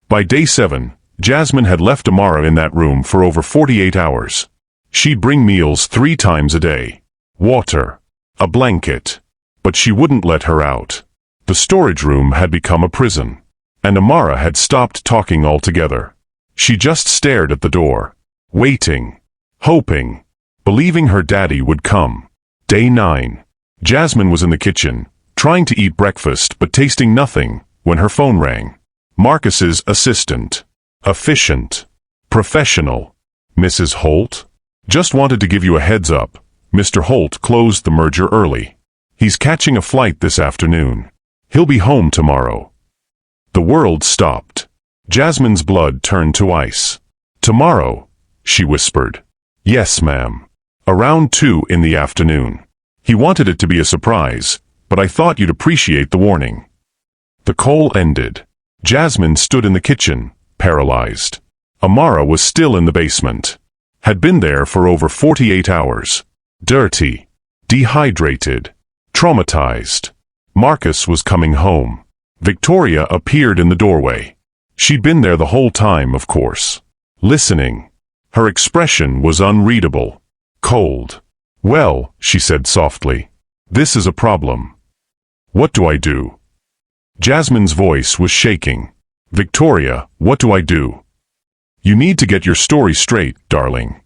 By day 7, Jasmine had left Amara in that room for over 48 hours. She'd bring meals 3 times a day. Water. A blanket. But she wouldn't let her out. The storage room had become a prison. And Amara had stopped talking altogether. She just stared at the door. Waiting. Hoping. Believing her daddy would come. Day 9. Jasmine was in the kitchen, trying to eat breakfast but tasting nothing, when her phone rang. Marcus's assistant. Efficient. Professional. Mrs. Holt? Just wanted to give you a heads up. Mr. Holt closed the merger early. He's catching a flight this afternoon. He'll be home tomorrow. The world stopped. Jasmine's blood turned to ice. "Tomorrow," she whispered. "Yes, ma'am. Around 2 in the afternoon. He wanted it to be a surprise, but I thought you'd appreciate the warning." The call ended. Jasmine stood in the kitchen, paralyzed. Amara was still in the basement. Had been there for over 48 hours. Dirty. Dehydrated. Traumatized. Marcus was coming home. Victoria appeared in the doorway. She'd been there the whole time, of course. Listening. Her expression was unreadable. Cold. "Well," she said softly, "this is a problem." "What do I do?" Jasmine's voice was shaking. "Victoria, what do I do?" "You need to get your story straight, darling."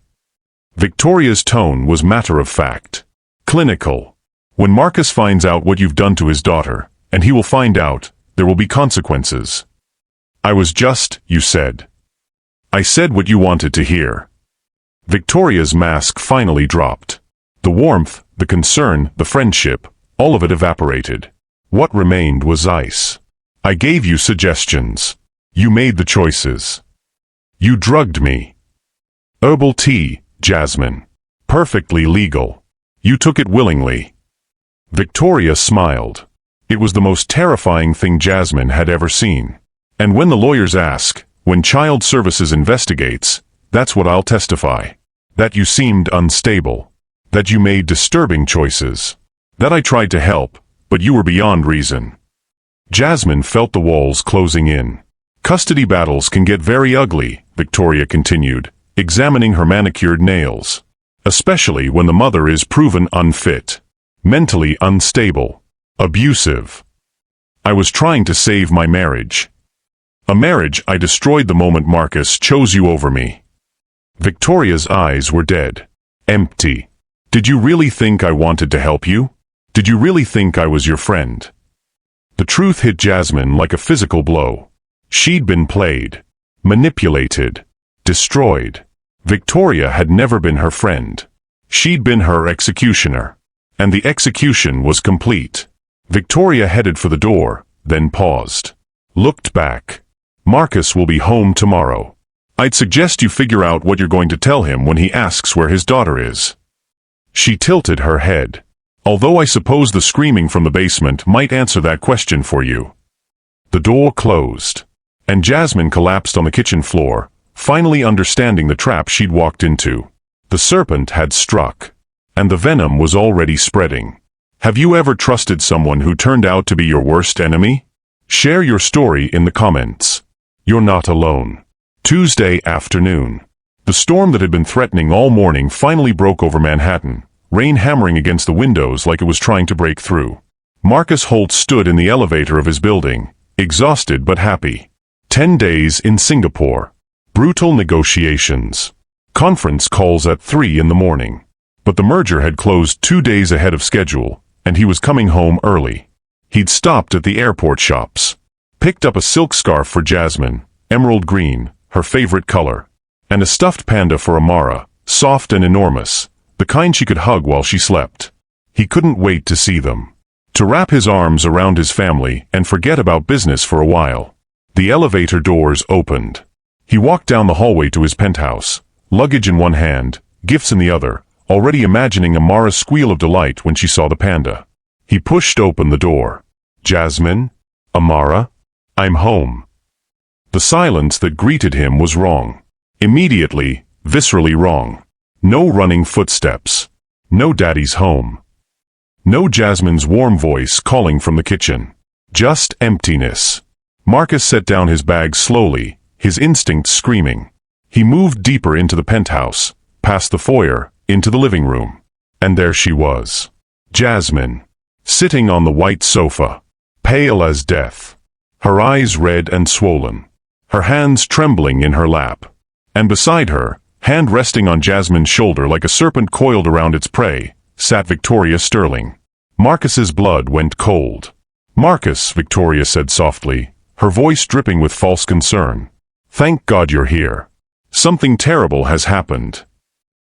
Victoria's tone was matter-of-fact. Clinical. "When Marcus finds out what you've done to his daughter, and he will find out, there will be consequences." "I was just, you said." "I said what you wanted to hear." Victoria's mask finally dropped. The warmth, the concern, the friendship, all of it evaporated. What remained was ice. "I gave you suggestions. You made the choices. You drugged me. Herbal tea, Jasmine. Perfectly legal. You took it willingly." Victoria smiled. It was the most terrifying thing Jasmine had ever seen. "And when the lawyers ask, when Child Services investigates, that's what I'll testify. That you seemed unstable. That you made disturbing choices. That I tried to help, but you were beyond reason." Jasmine felt the walls closing in. "Custody battles can get very ugly," Victoria continued, examining her manicured nails. "Especially when the mother is proven unfit. Mentally unstable. Abusive. I was trying to save my marriage. A marriage I destroyed the moment Marcus chose you over me." Victoria's eyes were dead. Empty. "Did you really think I wanted to help you? Did you really think I was your friend?" The truth hit Jasmine like a physical blow. She'd been played. Manipulated. Destroyed. Victoria had never been her friend. She'd been her executioner. And the execution was complete. Victoria headed for the door, then paused. Looked back. "Marcus will be home tomorrow. I'd suggest you figure out what you're going to tell him when he asks where his daughter is." She tilted her head. "Although I suppose the screaming from the basement might answer that question for you." The door closed. And Jasmine collapsed on the kitchen floor, finally understanding the trap she'd walked into. The serpent had struck. And the venom was already spreading. Have you ever trusted someone who turned out to be your worst enemy? Share your story in the comments. You're not alone. Tuesday afternoon. The storm that had been threatening all morning finally broke over Manhattan, rain hammering against the windows like it was trying to break through. Marcus Holt stood in the elevator of his building, exhausted but happy. 10 days in Singapore. Brutal negotiations. Conference calls at 3 in the morning. But the merger had closed 2 days ahead of schedule, and he was coming home early. He'd stopped at the airport shops. Picked up a silk scarf for Jasmine, emerald green, her favorite color. And a stuffed panda for Amara, soft and enormous, the kind she could hug while she slept. He couldn't wait to see them. To wrap his arms around his family and forget about business for a while. The elevator doors opened. He walked down the hallway to his penthouse, luggage in one hand, gifts in the other, already imagining Amara's squeal of delight when she saw the panda. He pushed open the door. "Jasmine? Amara? I'm home." The silence that greeted him was wrong. Immediately, viscerally wrong. No running footsteps. No daddy's home. No Jasmine's warm voice calling from the kitchen. Just emptiness. Marcus set down his bag slowly, his instincts screaming. He moved deeper into the penthouse, past the foyer, into the living room. And there she was. Jasmine. Sitting on the white sofa. Pale as death. Her eyes red and swollen. Her hands trembling in her lap. And beside her, hand resting on Jasmine's shoulder like a serpent coiled around its prey, sat Victoria Sterling. Marcus's blood went cold. "Marcus," Victoria said softly, her voice dripping with false concern. "Thank God you're here. Something terrible has happened."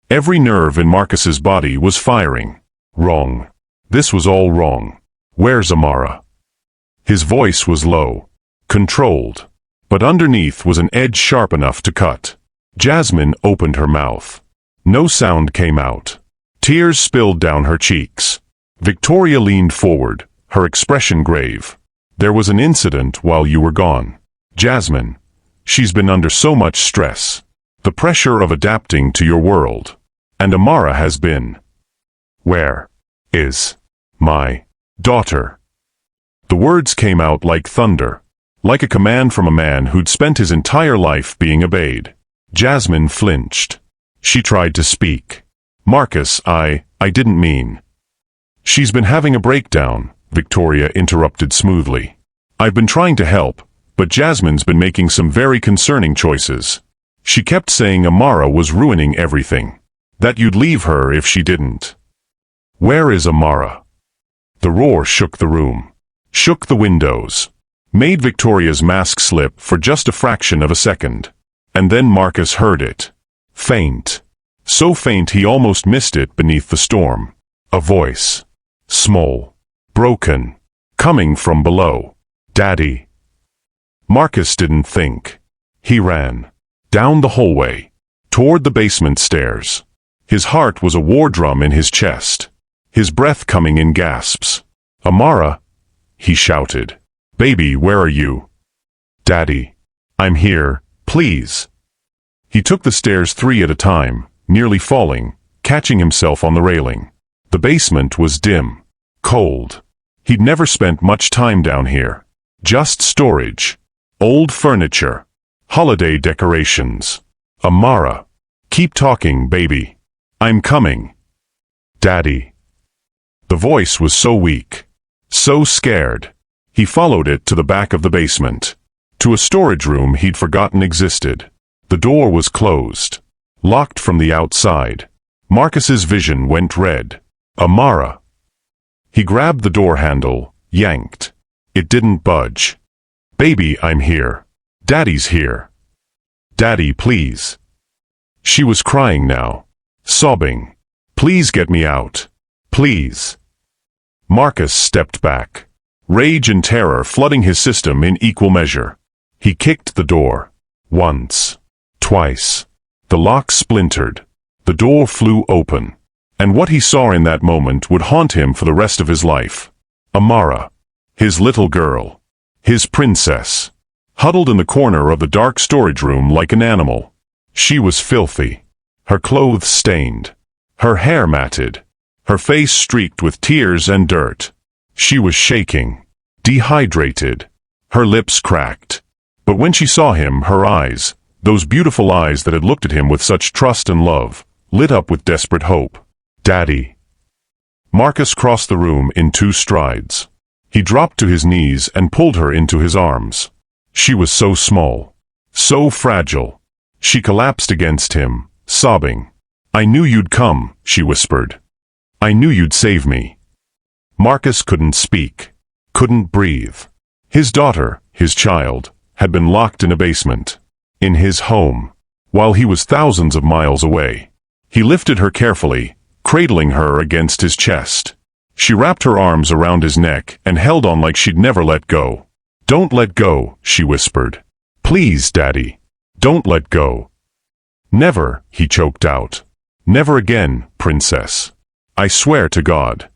Every nerve in Marcus's body was firing. Wrong. This was all wrong. "Where's Amara?" His voice was low. controlled. But underneath was an edge sharp enough to cut. Jasmine opened her mouth. No sound came out. Tears spilled down her cheeks. Victoria leaned forward, her expression grave. There was an incident while you were gone. Jasmine. She's been under so much stress. The pressure of adapting to your world. And Amara has been. Where is my daughter? The words came out like thunder. Like a command from a man who'd spent his entire life being obeyed. Jasmine flinched. She tried to speak. Marcus, I didn't mean. She's been having a breakdown, Victoria interrupted smoothly. I've been trying to help, but Jasmine's been making some very concerning choices. She kept saying Amara was ruining everything. That you'd leave her if she didn't. Where is Amara? The roar shook the room. Shook the windows. Made Victoria's mask slip for just a fraction of a second. And then Marcus heard it. Faint. So faint he almost missed it beneath the storm. A voice. Small. Broken. Coming from below. Daddy. Marcus didn't think. He ran. Down the hallway. Toward the basement stairs. His heart was a war drum in his chest. His breath coming in gasps. Amara, he shouted. Baby, where are you? Daddy. I'm here, please. He took the stairs 3 at a time, nearly falling, catching himself on the railing. The basement was dim. Cold. He'd never spent much time down here. Just storage. Old furniture. Holiday decorations. Amara. Keep talking, baby. I'm coming. Daddy. The voice was so weak. So scared. He followed it to the back of the basement. To a storage room he'd forgotten existed. The door was closed. Locked from the outside. Marcus's vision went red. Amara. He grabbed the door handle, yanked. It didn't budge. Baby, I'm here. Daddy's here. Daddy, please. She was crying now. Sobbing. Please get me out. Please. Marcus stepped back. Rage and terror flooding his system in equal measure. He kicked the door. Once. Twice. The lock splintered. The door flew open. And what he saw in that moment would haunt him for the rest of his life. Amara. His little girl. His princess. Huddled in the corner of the dark storage room like an animal. She was filthy. Her clothes stained. Her hair matted. Her face streaked with tears and dirt. She was shaking. Dehydrated. Her lips cracked. But when she saw him, her eyes, those beautiful eyes that had looked at him with such trust and love, lit up with desperate hope. Daddy. Marcus crossed the room in 2 strides. He dropped to his knees and pulled her into his arms. She was so small. So fragile. She collapsed against him, sobbing. I knew you'd come, she whispered. I knew you'd save me. Marcus couldn't speak. Couldn't breathe. His daughter, his child, had been locked in a basement. In his home. While he was thousands of miles away. He lifted her carefully, cradling her against his chest. She wrapped her arms around his neck and held on like she'd never let go. Don't let go, she whispered. Please, Daddy. Don't let go. Never, he choked out. Never again, princess. I swear to God.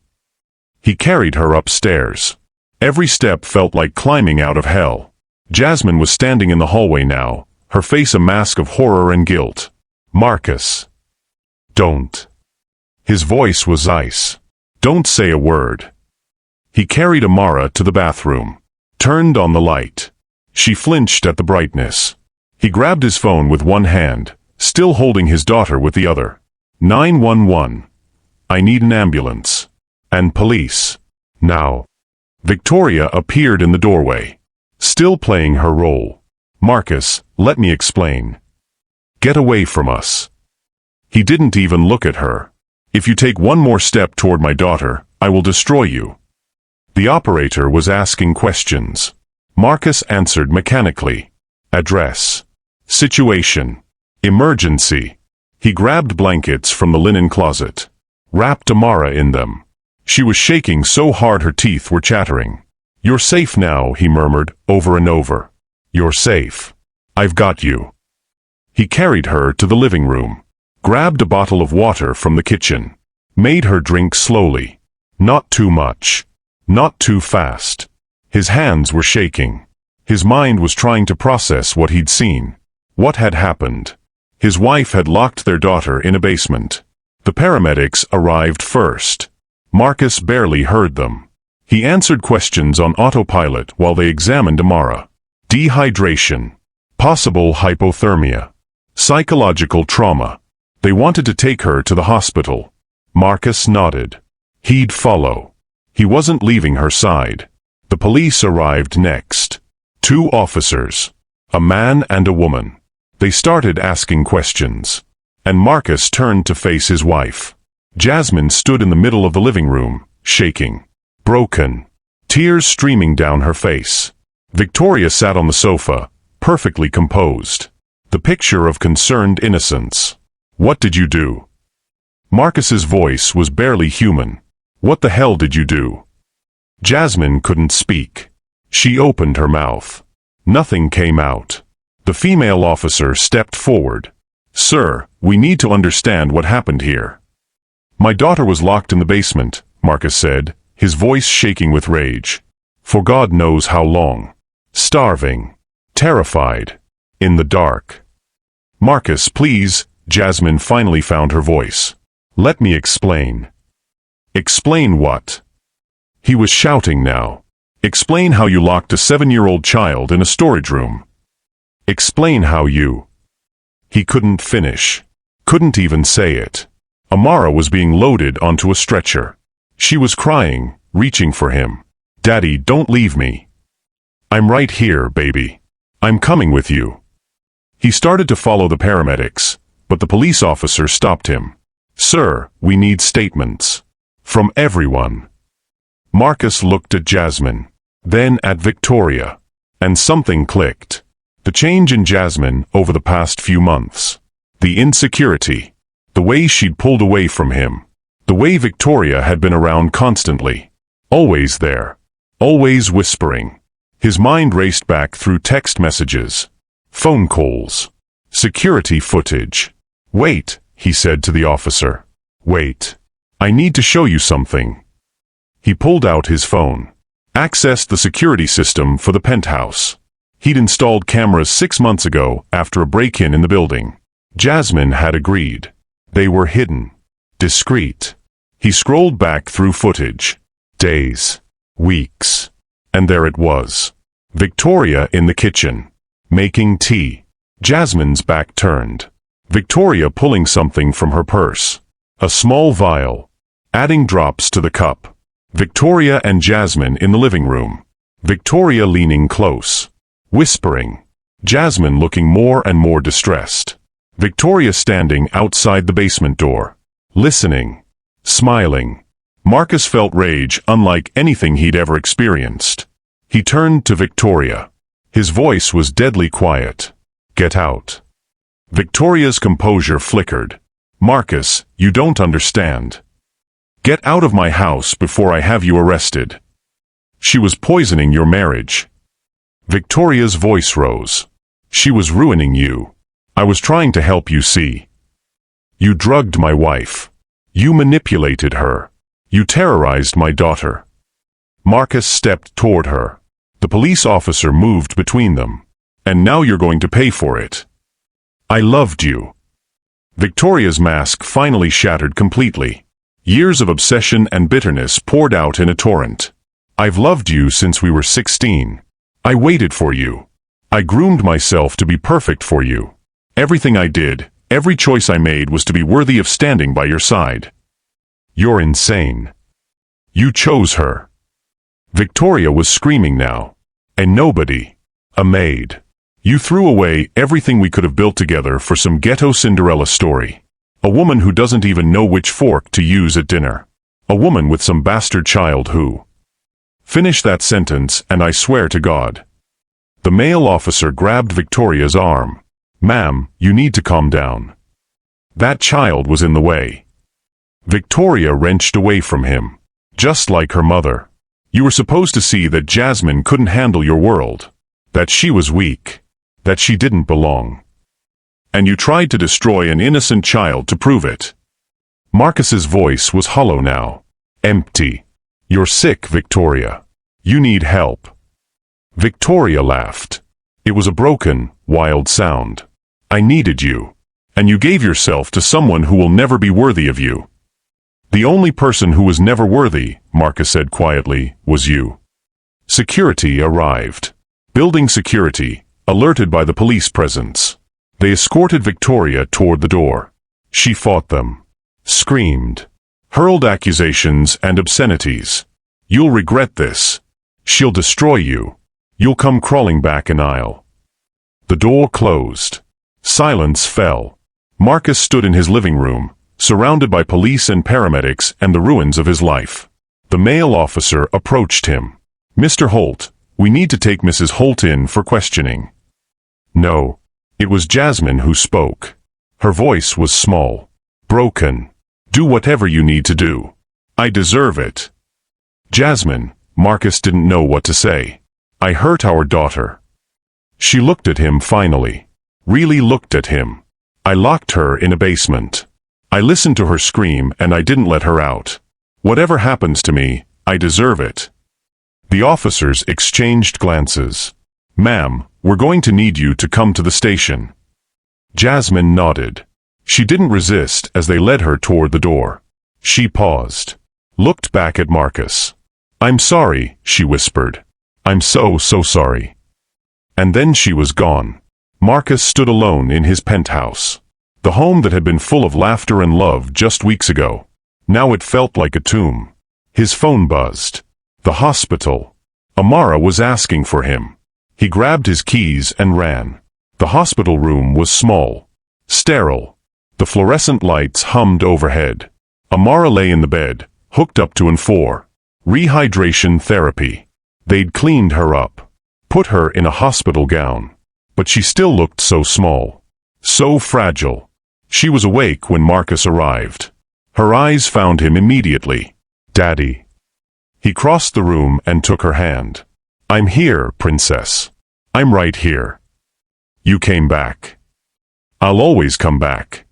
He carried her upstairs. Every step felt like climbing out of hell. Jasmine was standing in the hallway now, her face a mask of horror and guilt. Marcus. Don't. His voice was ice. Don't say a word. He carried Amara to the bathroom. Turned on the light. She flinched at the brightness. He grabbed his phone with one hand, still holding his daughter with the other. 911. I need an ambulance. And police. Now. Victoria appeared in the doorway. Still playing her role. Marcus, let me explain. Get away from us. He didn't even look at her. If you take one more step toward my daughter, I will destroy you. The operator was asking questions. Marcus answered mechanically. Address. Situation. Emergency. He grabbed blankets from the linen closet. Wrapped Amara in them. She was shaking so hard her teeth were chattering. "You're safe now," he murmured, over and over. "You're safe. I've got you." He carried her to the living room, grabbed a bottle of water from the kitchen, made her drink slowly. Not too much. Not too fast. His hands were shaking. His mind was trying to process what he'd seen. What had happened? His wife had locked their daughter in a basement. The paramedics arrived first. Marcus barely heard them. He answered questions on autopilot while they examined Amara. Dehydration. Possible hypothermia. Psychological trauma. They wanted to take her to the hospital. Marcus nodded. He'd follow. He wasn't leaving her side. The police arrived next. 2 officers. A man and a woman. They started asking questions. And Marcus turned to face his wife. Jasmine stood in the middle of the living room, shaking. Broken. Tears streaming down her face. Victoria sat on the sofa, perfectly composed. The picture of concerned innocence. "What did you do?" Marcus's voice was barely human. "What the hell did you do?" Jasmine couldn't speak. She opened her mouth. Nothing came out. The female officer stepped forward. "Sir, we need to understand what happened here." "My daughter was locked in the basement," Marcus said, his voice shaking with rage. "For God knows how long. Starving. Terrified. In the dark." "Marcus, please," Jasmine finally found her voice. "Let me explain." "Explain what?" He was shouting now. "Explain how you locked a 7-year-old child in a storage room. Explain how you—" He couldn't finish. Couldn't even say it. Amara was being loaded onto a stretcher. She was crying, reaching for him. "Daddy, don't leave me. I'm right here, baby. I'm coming with you." He started to follow the paramedics, but the police officer stopped him. "Sir, we need statements. From everyone." Marcus looked at Jasmine, then at Victoria, and something clicked. The change in Jasmine over the past few months. The insecurity. The way she'd pulled away from him. The way Victoria had been around constantly. Always there. Always whispering. His mind raced back through text messages. Phone calls. Security footage. "Wait," he said to the officer. "Wait. I need to show you something." He pulled out his phone. Accessed the security system for the penthouse. He'd installed cameras 6 months ago after a break-in in the building. Jasmine had agreed. They were hidden. Discreet. He scrolled back through footage. Days. Weeks. And there it was. Victoria in the kitchen. Making tea. Jasmine's back turned. Victoria pulling something from her purse. A small vial. Adding drops to the cup. Victoria and Jasmine in the living room. Victoria leaning close. Whispering. Jasmine looking more and more distressed. Victoria standing outside the basement door. Listening. Smiling. Marcus felt rage unlike anything he'd ever experienced. He turned to Victoria. His voice was deadly quiet. "Get out." Victoria's composure flickered. "Marcus, you don't understand. Get out of my house before I have you arrested. She was poisoning your marriage." Victoria's voice rose. "She was ruining you. I was trying to help you see. You drugged my wife. You manipulated her. You terrorized my daughter." Marcus stepped toward her. The police officer moved between them. "And now you're going to pay for it. I loved you." Victoria's mask finally shattered completely. Years of obsession and bitterness poured out in a torrent. "I've loved you since we were 16. I waited for you. I groomed myself to be perfect for you. Everything I did, every choice I made was to be worthy of standing by your side. You're insane. You chose her." Victoria was screaming now. "And nobody. A maid. You threw away everything we could have built together for some ghetto Cinderella story. A woman who doesn't even know which fork to use at dinner. A woman with some bastard child who—" "Finish that sentence and I swear to God." The male officer grabbed Victoria's arm. "Ma'am, you need to calm down. That child was in the way." Victoria wrenched away from him. "Just like her mother. You were supposed to see that Jasmine couldn't handle your world, that she was weak, that she didn't belong. And you tried to destroy an innocent child to prove it. Marcus's voice was hollow now, empty. You're sick, Victoria. You need help. Victoria laughed. It was a broken, wild sound. I needed you. And you gave yourself to someone who will never be worthy of you. The only person who was never worthy, Marcus said quietly, was you. Security arrived. Building security, alerted by the police presence. They escorted Victoria toward the door. She fought them. Screamed. Hurled accusations and obscenities. You'll regret this. She'll destroy you. You'll come crawling back an aisle. The door closed. Silence fell. Marcus stood in his living room, surrounded by police and paramedics and the ruins of his life. The male officer approached him. Mr. Holt, we need to take Mrs. Holt in for questioning. No. It was Jasmine who spoke. Her voice was small. Broken. Do whatever you need to do. I deserve it. Jasmine, Marcus didn't know what to say. I hurt our daughter. She looked at him finally. Really looked at him. I locked her in a basement. I listened to her scream and I didn't let her out. Whatever happens to me, I deserve it. The officers exchanged glances. Ma'am, we're going to need you to come to the station. Jasmine nodded. She didn't resist as they led her toward the door. She paused. Looked back at Marcus. I'm sorry, she whispered. I'm so sorry. And then she was gone. Marcus stood alone in his penthouse. The home that had been full of laughter and love just weeks ago. Now it felt like a tomb. His phone buzzed. The hospital. Amara was asking for him. He grabbed his keys and ran. The hospital room was small. Sterile. The fluorescent lights hummed overhead. Amara lay in the bed, hooked up to N4. Rehydration therapy. They'd cleaned her up. Put her in a hospital gown. But she still looked so small. So fragile. She was awake when Marcus arrived. Her eyes found him immediately. Daddy. He crossed the room and took her hand. I'm here, princess. I'm right here. You came back. I'll always come back.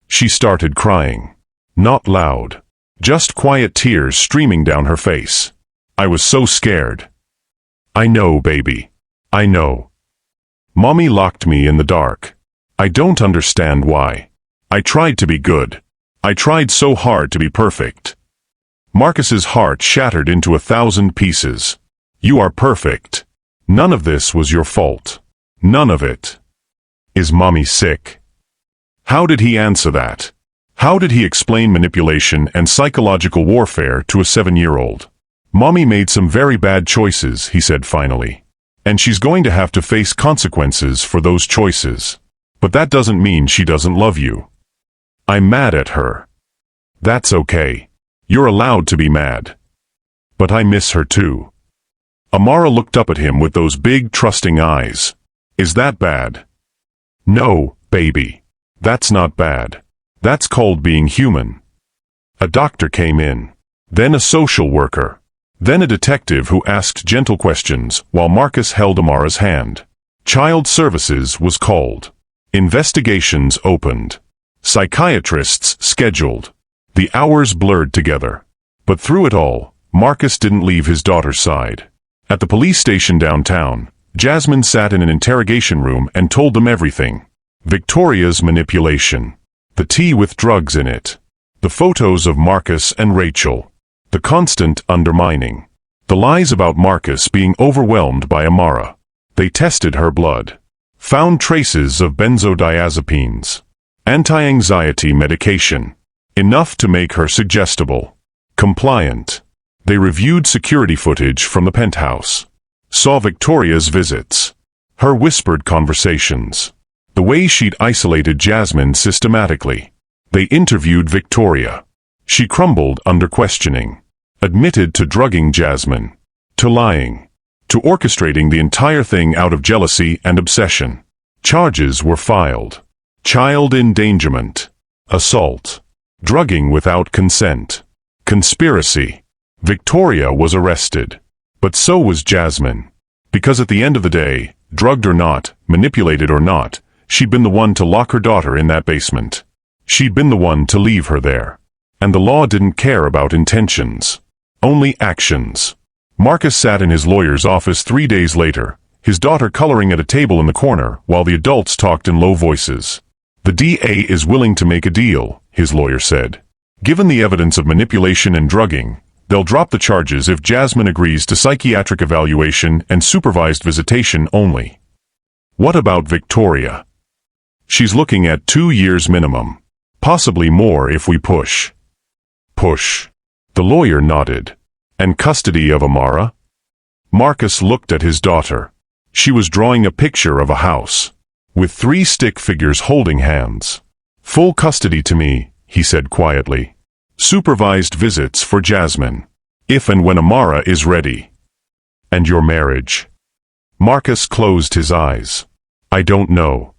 She started crying. Not loud. Just quiet tears streaming down her face. I was so scared. I know, baby. I know. Mommy locked me in the dark. I don't understand why. I tried to be good. I tried so hard to be perfect. Marcus's heart shattered into 1,000 pieces. You are perfect. None of this was your fault. None of it. Is Mommy sick? How did he answer that? How did he explain manipulation and psychological warfare to a 7-year-old? Mommy made some very bad choices, he said finally. And she's going to have to face consequences for those choices. But that doesn't mean she doesn't love you. I'm mad at her. That's okay. You're allowed to be mad. But I miss her too. Amara looked up at him with those big, trusting eyes. Is that bad? No, baby. That's not bad. That's called being human. A doctor came in. Then a social worker. Then a detective who asked gentle questions while Marcus held Amara's hand. Child Services was called. Investigations opened. Psychiatrists scheduled. The hours blurred together. But through it all, Marcus didn't leave his daughter's side. At the police station downtown, Jasmine sat in an interrogation room and told them everything. Victoria's manipulation. The tea with drugs in it. The photos of Marcus and Rachel. The constant undermining. The lies about Marcus being overwhelmed by Amara. They tested her blood. Found traces of benzodiazepines. Anti-anxiety medication. Enough to make her suggestible. Compliant. They reviewed security footage from the penthouse. Saw Victoria's visits. Her whispered conversations. The way she'd isolated Jasmine systematically. They interviewed Victoria. She crumbled under questioning. Admitted to drugging Jasmine. To lying. To orchestrating the entire thing out of jealousy and obsession. Charges were filed. Child endangerment. Assault. Drugging without consent. Conspiracy. Victoria was arrested. But so was Jasmine. Because at the end of the day, drugged or not, manipulated or not, she'd been the one to lock her daughter in that basement. She'd been the one to leave her there. And the law didn't care about intentions. Only actions. Marcus sat in his lawyer's office 3 days later, his daughter coloring at a table in the corner while the adults talked in low voices. The DA is willing to make a deal, his lawyer said. Given the evidence of manipulation and drugging, they'll drop the charges if Jasmine agrees to psychiatric evaluation and supervised visitation only. What about Victoria? She's looking at 2 years minimum. Possibly more if we push. Push. The lawyer nodded. And custody of Amara? Marcus looked at his daughter. She was drawing a picture of a house, with 3 stick figures holding hands. Full custody to me, he said quietly. Supervised visits for Jasmine. If and when Amara is ready. And your marriage? Marcus closed his eyes. I don't know.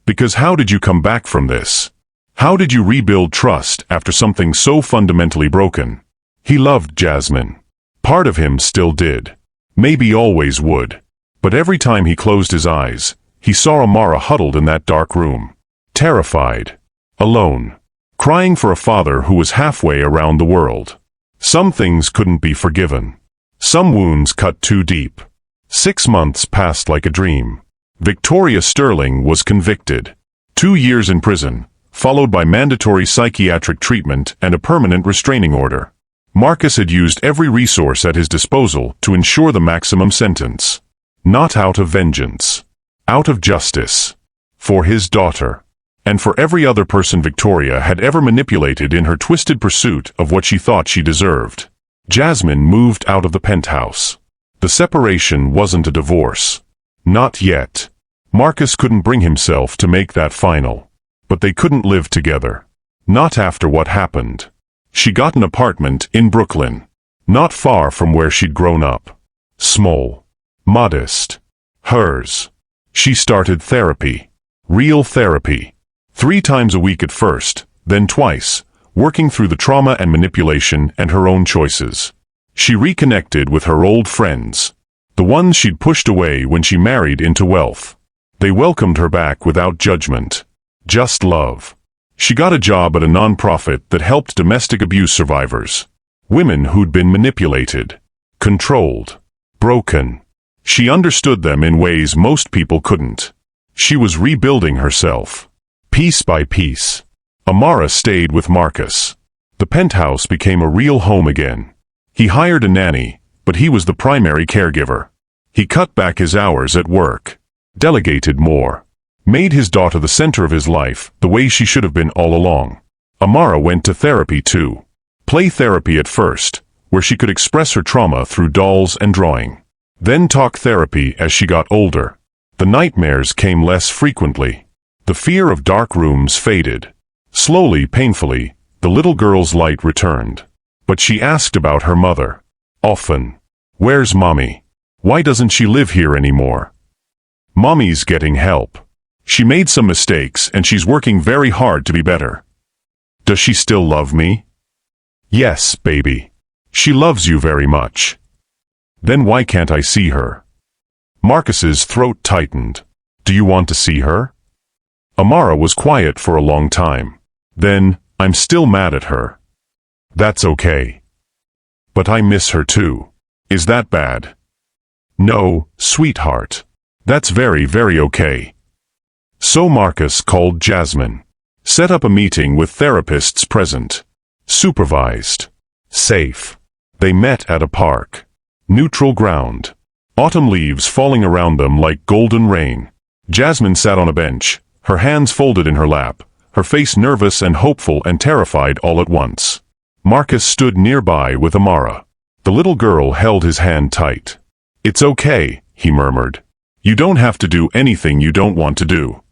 Because how did you come back from this? How did you rebuild trust after something so fundamentally broken? He loved Jasmine. Part of him still did. Maybe always would. But every time he closed his eyes, he saw Amara huddled in that dark room. Terrified. Alone. Crying for a father who was halfway around the world. Some things couldn't be forgiven. Some wounds cut too deep. 6 months passed like a dream. Victoria Sterling was convicted. 2 years in prison, followed by mandatory psychiatric treatment and a permanent restraining order. Marcus had used every resource at his disposal to ensure the maximum sentence. Not out of vengeance. Out of justice. For his daughter. And for every other person Victoria had ever manipulated in her twisted pursuit of what she thought she deserved. Jasmine moved out of the penthouse. The separation wasn't a divorce. Not yet. Marcus couldn't bring himself to make that final. But they couldn't live together. Not after what happened. She got an apartment in Brooklyn, not far from where she'd grown up. Small. Modest. Hers. She started therapy. Real therapy. 3 times a week at first, then twice, working through the trauma and manipulation and her own choices. She reconnected with her old friends. The ones she'd pushed away when she married into wealth. They welcomed her back without judgment. Just love. She got a job at a nonprofit that helped domestic abuse survivors. Women who'd been manipulated. Controlled. Broken. She understood them in ways most people couldn't. She was rebuilding herself. Piece by piece. Amara stayed with Marcus. The penthouse became a real home again. He hired a nanny, but he was the primary caregiver. He cut back his hours at work. Delegated more. Made his daughter the center of his life, the way she should have been all along. Amara went to therapy too. Play therapy at first, where she could express her trauma through dolls and drawing. Then talk therapy as she got older. The nightmares came less frequently. The fear of dark rooms faded. Slowly, painfully, the little girl's light returned. But she asked about her mother. Often. Where's Mommy? Why doesn't she live here anymore? Mommy's getting help. She made some mistakes and she's working very hard to be better. Does she still love me? Yes, baby. She loves you very much. Then why can't I see her? Marcus's throat tightened. Do you want to see her? Amara was quiet for a long time. Then, I'm still mad at her. That's okay. But I miss her too. Is that bad? No, sweetheart. That's very, very okay. So Marcus called Jasmine. Set up a meeting with therapists present. Supervised. Safe. They met at a park. Neutral ground. Autumn leaves falling around them like golden rain. Jasmine sat on a bench, her hands folded in her lap, her face nervous and hopeful and terrified all at once. Marcus stood nearby with Amara. The little girl held his hand tight. It's okay, he murmured. You don't have to do anything you don't want to do.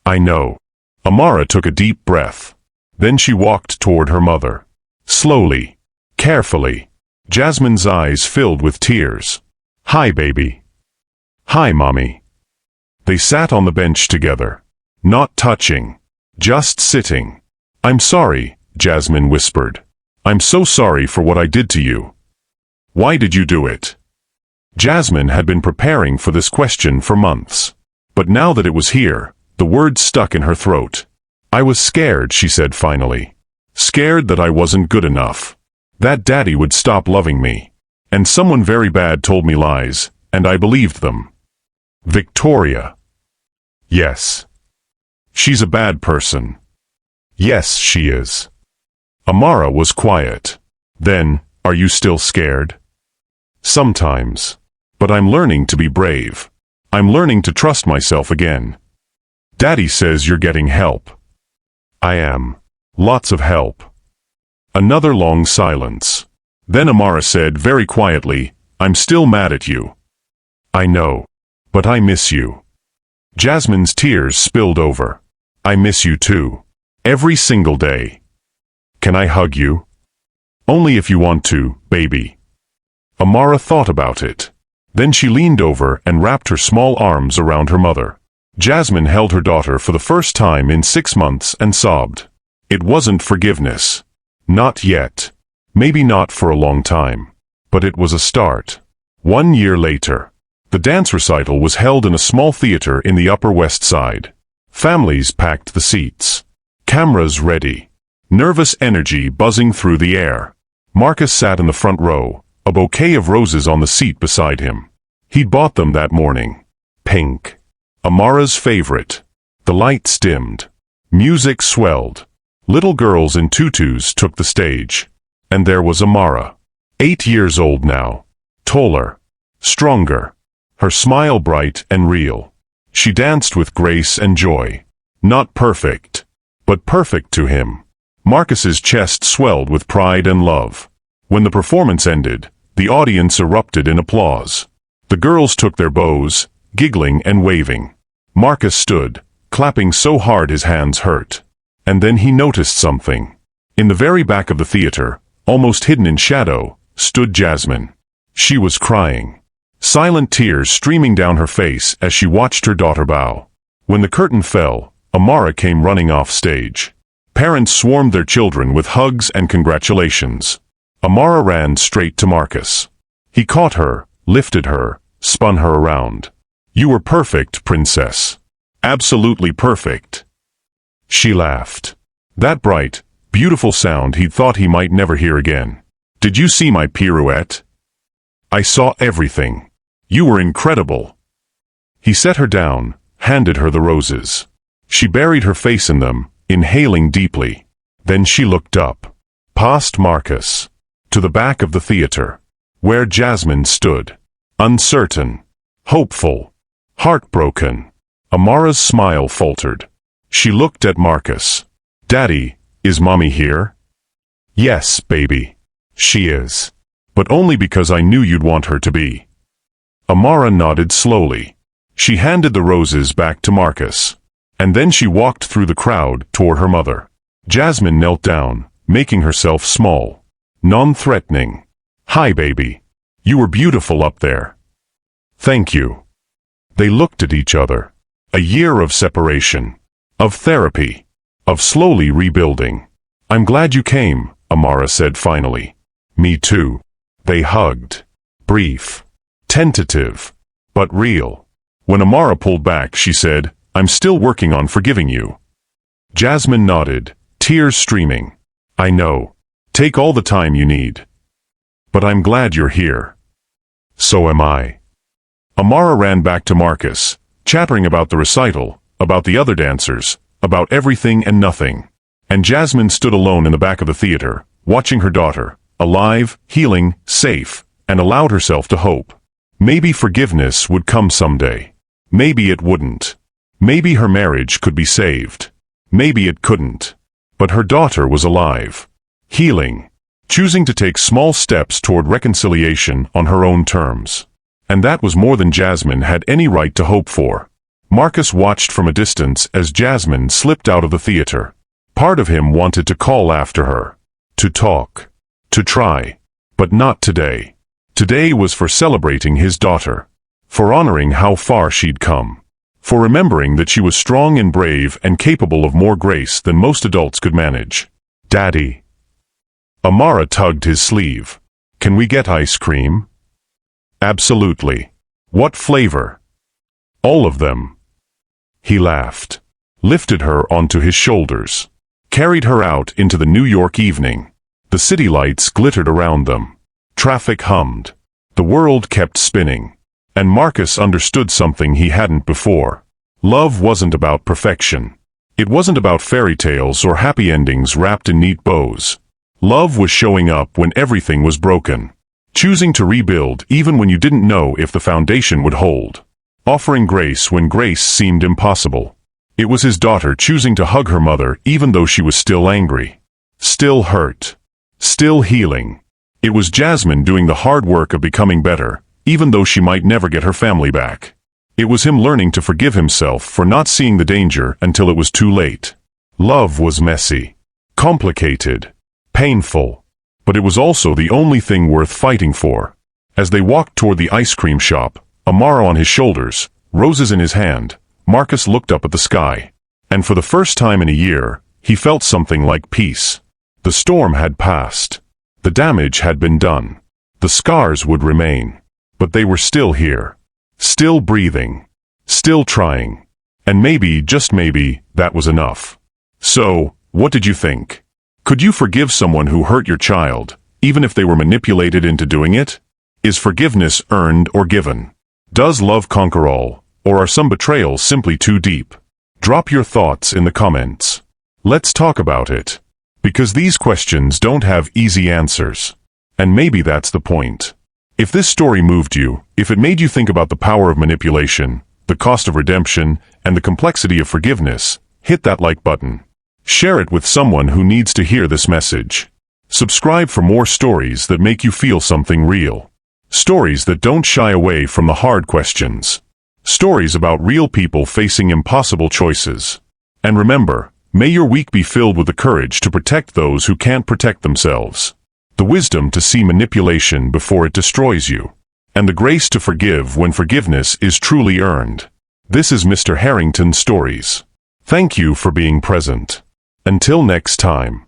I know. Amara took a deep breath. Then she walked toward her mother. Slowly. Carefully. Jasmine's eyes filled with tears. Hi, baby. Hi, Mommy. They sat on the bench together. Not touching. Just sitting. I'm sorry, Jasmine whispered. I'm so sorry for what I did to you. Why did you do it? Jasmine had been preparing for this question for months. But now that it was here, the words stuck in her throat. I was scared, she said finally. Scared that I wasn't good enough. That Daddy would stop loving me. And someone very bad told me lies, and I believed them. Victoria. Yes. She's a bad person. Yes, she is. Amara was quiet. Then, are you still scared? Sometimes. But I'm learning to be brave. I'm learning to trust myself again. Daddy says you're getting help. I am. Lots of help. Another long silence. Then Amara said very quietly, I'm still mad at you. I know. But I miss you. Jasmine's tears spilled over. I miss you too. Every single day. Can I hug you? Only if you want to, baby. Amara thought about it. Then she leaned over and wrapped her small arms around her mother. Jasmine held her daughter for the first time in 6 months and sobbed. It wasn't forgiveness. Not yet. Maybe not for a long time. But it was a start. 1 year later. The dance recital was held in a small theater in the Upper West Side. Families packed the seats. Cameras ready. Nervous energy buzzing through the air. Marcus sat in the front row, a bouquet of roses on the seat beside him. He'd bought them that morning. Pink. Amara's favorite. The lights dimmed. Music swelled. Little girls in tutus took the stage. And there was Amara. 8 years old now. Taller. Stronger. Her smile bright and real. She danced with grace and joy. Not perfect. But perfect to him. Marcus's chest swelled with pride and love. When the performance ended, the audience erupted in applause. The girls took their bows, giggling and waving. Marcus stood, clapping so hard his hands hurt. And then he noticed something. In the very back of the theater, almost hidden in shadow, stood Jasmine. She was crying. Silent tears streaming down her face as she watched her daughter bow. When the curtain fell, Amara came running off stage. Parents swarmed their children with hugs and congratulations. Amara ran straight to Marcus. He caught her, lifted her, spun her around. You were perfect, princess. Absolutely perfect. She laughed. That bright, beautiful sound he'd thought he might never hear again. Did you see my pirouette? I saw everything. You were incredible. He set her down, handed her the roses. She buried her face in them, inhaling deeply. Then she looked up. Past Marcus. To the back of the theater. Where Jasmine stood. Uncertain. Hopeful. Heartbroken. Amara's smile faltered. She looked at Marcus. Daddy, is Mommy here? Yes, baby. She is. But only because I knew you'd want her to be. Amara nodded slowly. She handed the roses back to Marcus. And then she walked through the crowd toward her mother. Jasmine knelt down, making herself small. Non-threatening. Hi, baby. You were beautiful up there. Thank you. They looked at each other. A year of separation. Of therapy. Of slowly rebuilding. I'm glad you came, Amara said finally. Me too. They hugged. Brief. Tentative. But real. When Amara pulled back, she said, I'm still working on forgiving you. Jasmine nodded, tears streaming. I know. Take all the time you need. But I'm glad you're here. So am I. Amara ran back to Marcus, chattering about the recital, about the other dancers, about everything and nothing. And Jasmine stood alone in the back of the theater, watching her daughter, alive, healing, safe, and allowed herself to hope. Maybe forgiveness would come someday. Maybe it wouldn't. Maybe her marriage could be saved. Maybe it couldn't. But her daughter was alive. Healing. Choosing to take small steps toward reconciliation on her own terms. And that was more than Jasmine had any right to hope for. Marcus watched from a distance as Jasmine slipped out of the theater. Part of him wanted to call after her. To talk. To try. But not today. Today was for celebrating his daughter. For honoring how far she'd come. For remembering that she was strong and brave and capable of more grace than most adults could manage. Daddy. Amara tugged his sleeve. Can we get ice cream? Absolutely. What flavor? All of them. He laughed, lifted her onto his shoulders, carried her out into the New York evening. The city lights glittered around them. Traffic hummed. The world kept spinning. And Marcus understood something he hadn't before. Love wasn't about perfection. It wasn't about fairy tales or happy endings wrapped in neat bows. Love was showing up when everything was broken. Choosing to rebuild even when you didn't know if the foundation would hold. Offering grace when grace seemed impossible. It was his daughter choosing to hug her mother even though she was still angry. Still hurt. Still healing. It was Jasmine doing the hard work of becoming better, even though she might never get her family back. It was him learning to forgive himself for not seeing the danger until it was too late. Love was messy. Complicated. Painful. But it was also the only thing worth fighting for. As they walked toward the ice cream shop, Amara on his shoulders, roses in his hand, Marcus looked up at the sky. And for the first time in a year, he felt something like peace. The storm had passed. The damage had been done. The scars would remain. But they were still here. Still breathing. Still trying. And maybe, just maybe, that was enough. So, what did you think? Could you forgive someone who hurt your child, even if they were manipulated into doing it? Is forgiveness earned or given? Does love conquer all, or are some betrayals simply too deep? Drop your thoughts in the comments. Let's talk about it. Because these questions don't have easy answers. And maybe that's the point. If this story moved you, if it made you think about the power of manipulation, the cost of redemption, and the complexity of forgiveness, hit that like button. Share it with someone who needs to hear this message. Subscribe for more stories that make you feel something real. Stories that don't shy away from the hard questions. Stories about real people facing impossible choices. And remember, may your week be filled with the courage to protect those who can't protect themselves. The wisdom to see manipulation before it destroys you. And the grace to forgive when forgiveness is truly earned. This is Mr. Harrington Stories. Thank you for being present. Until next time.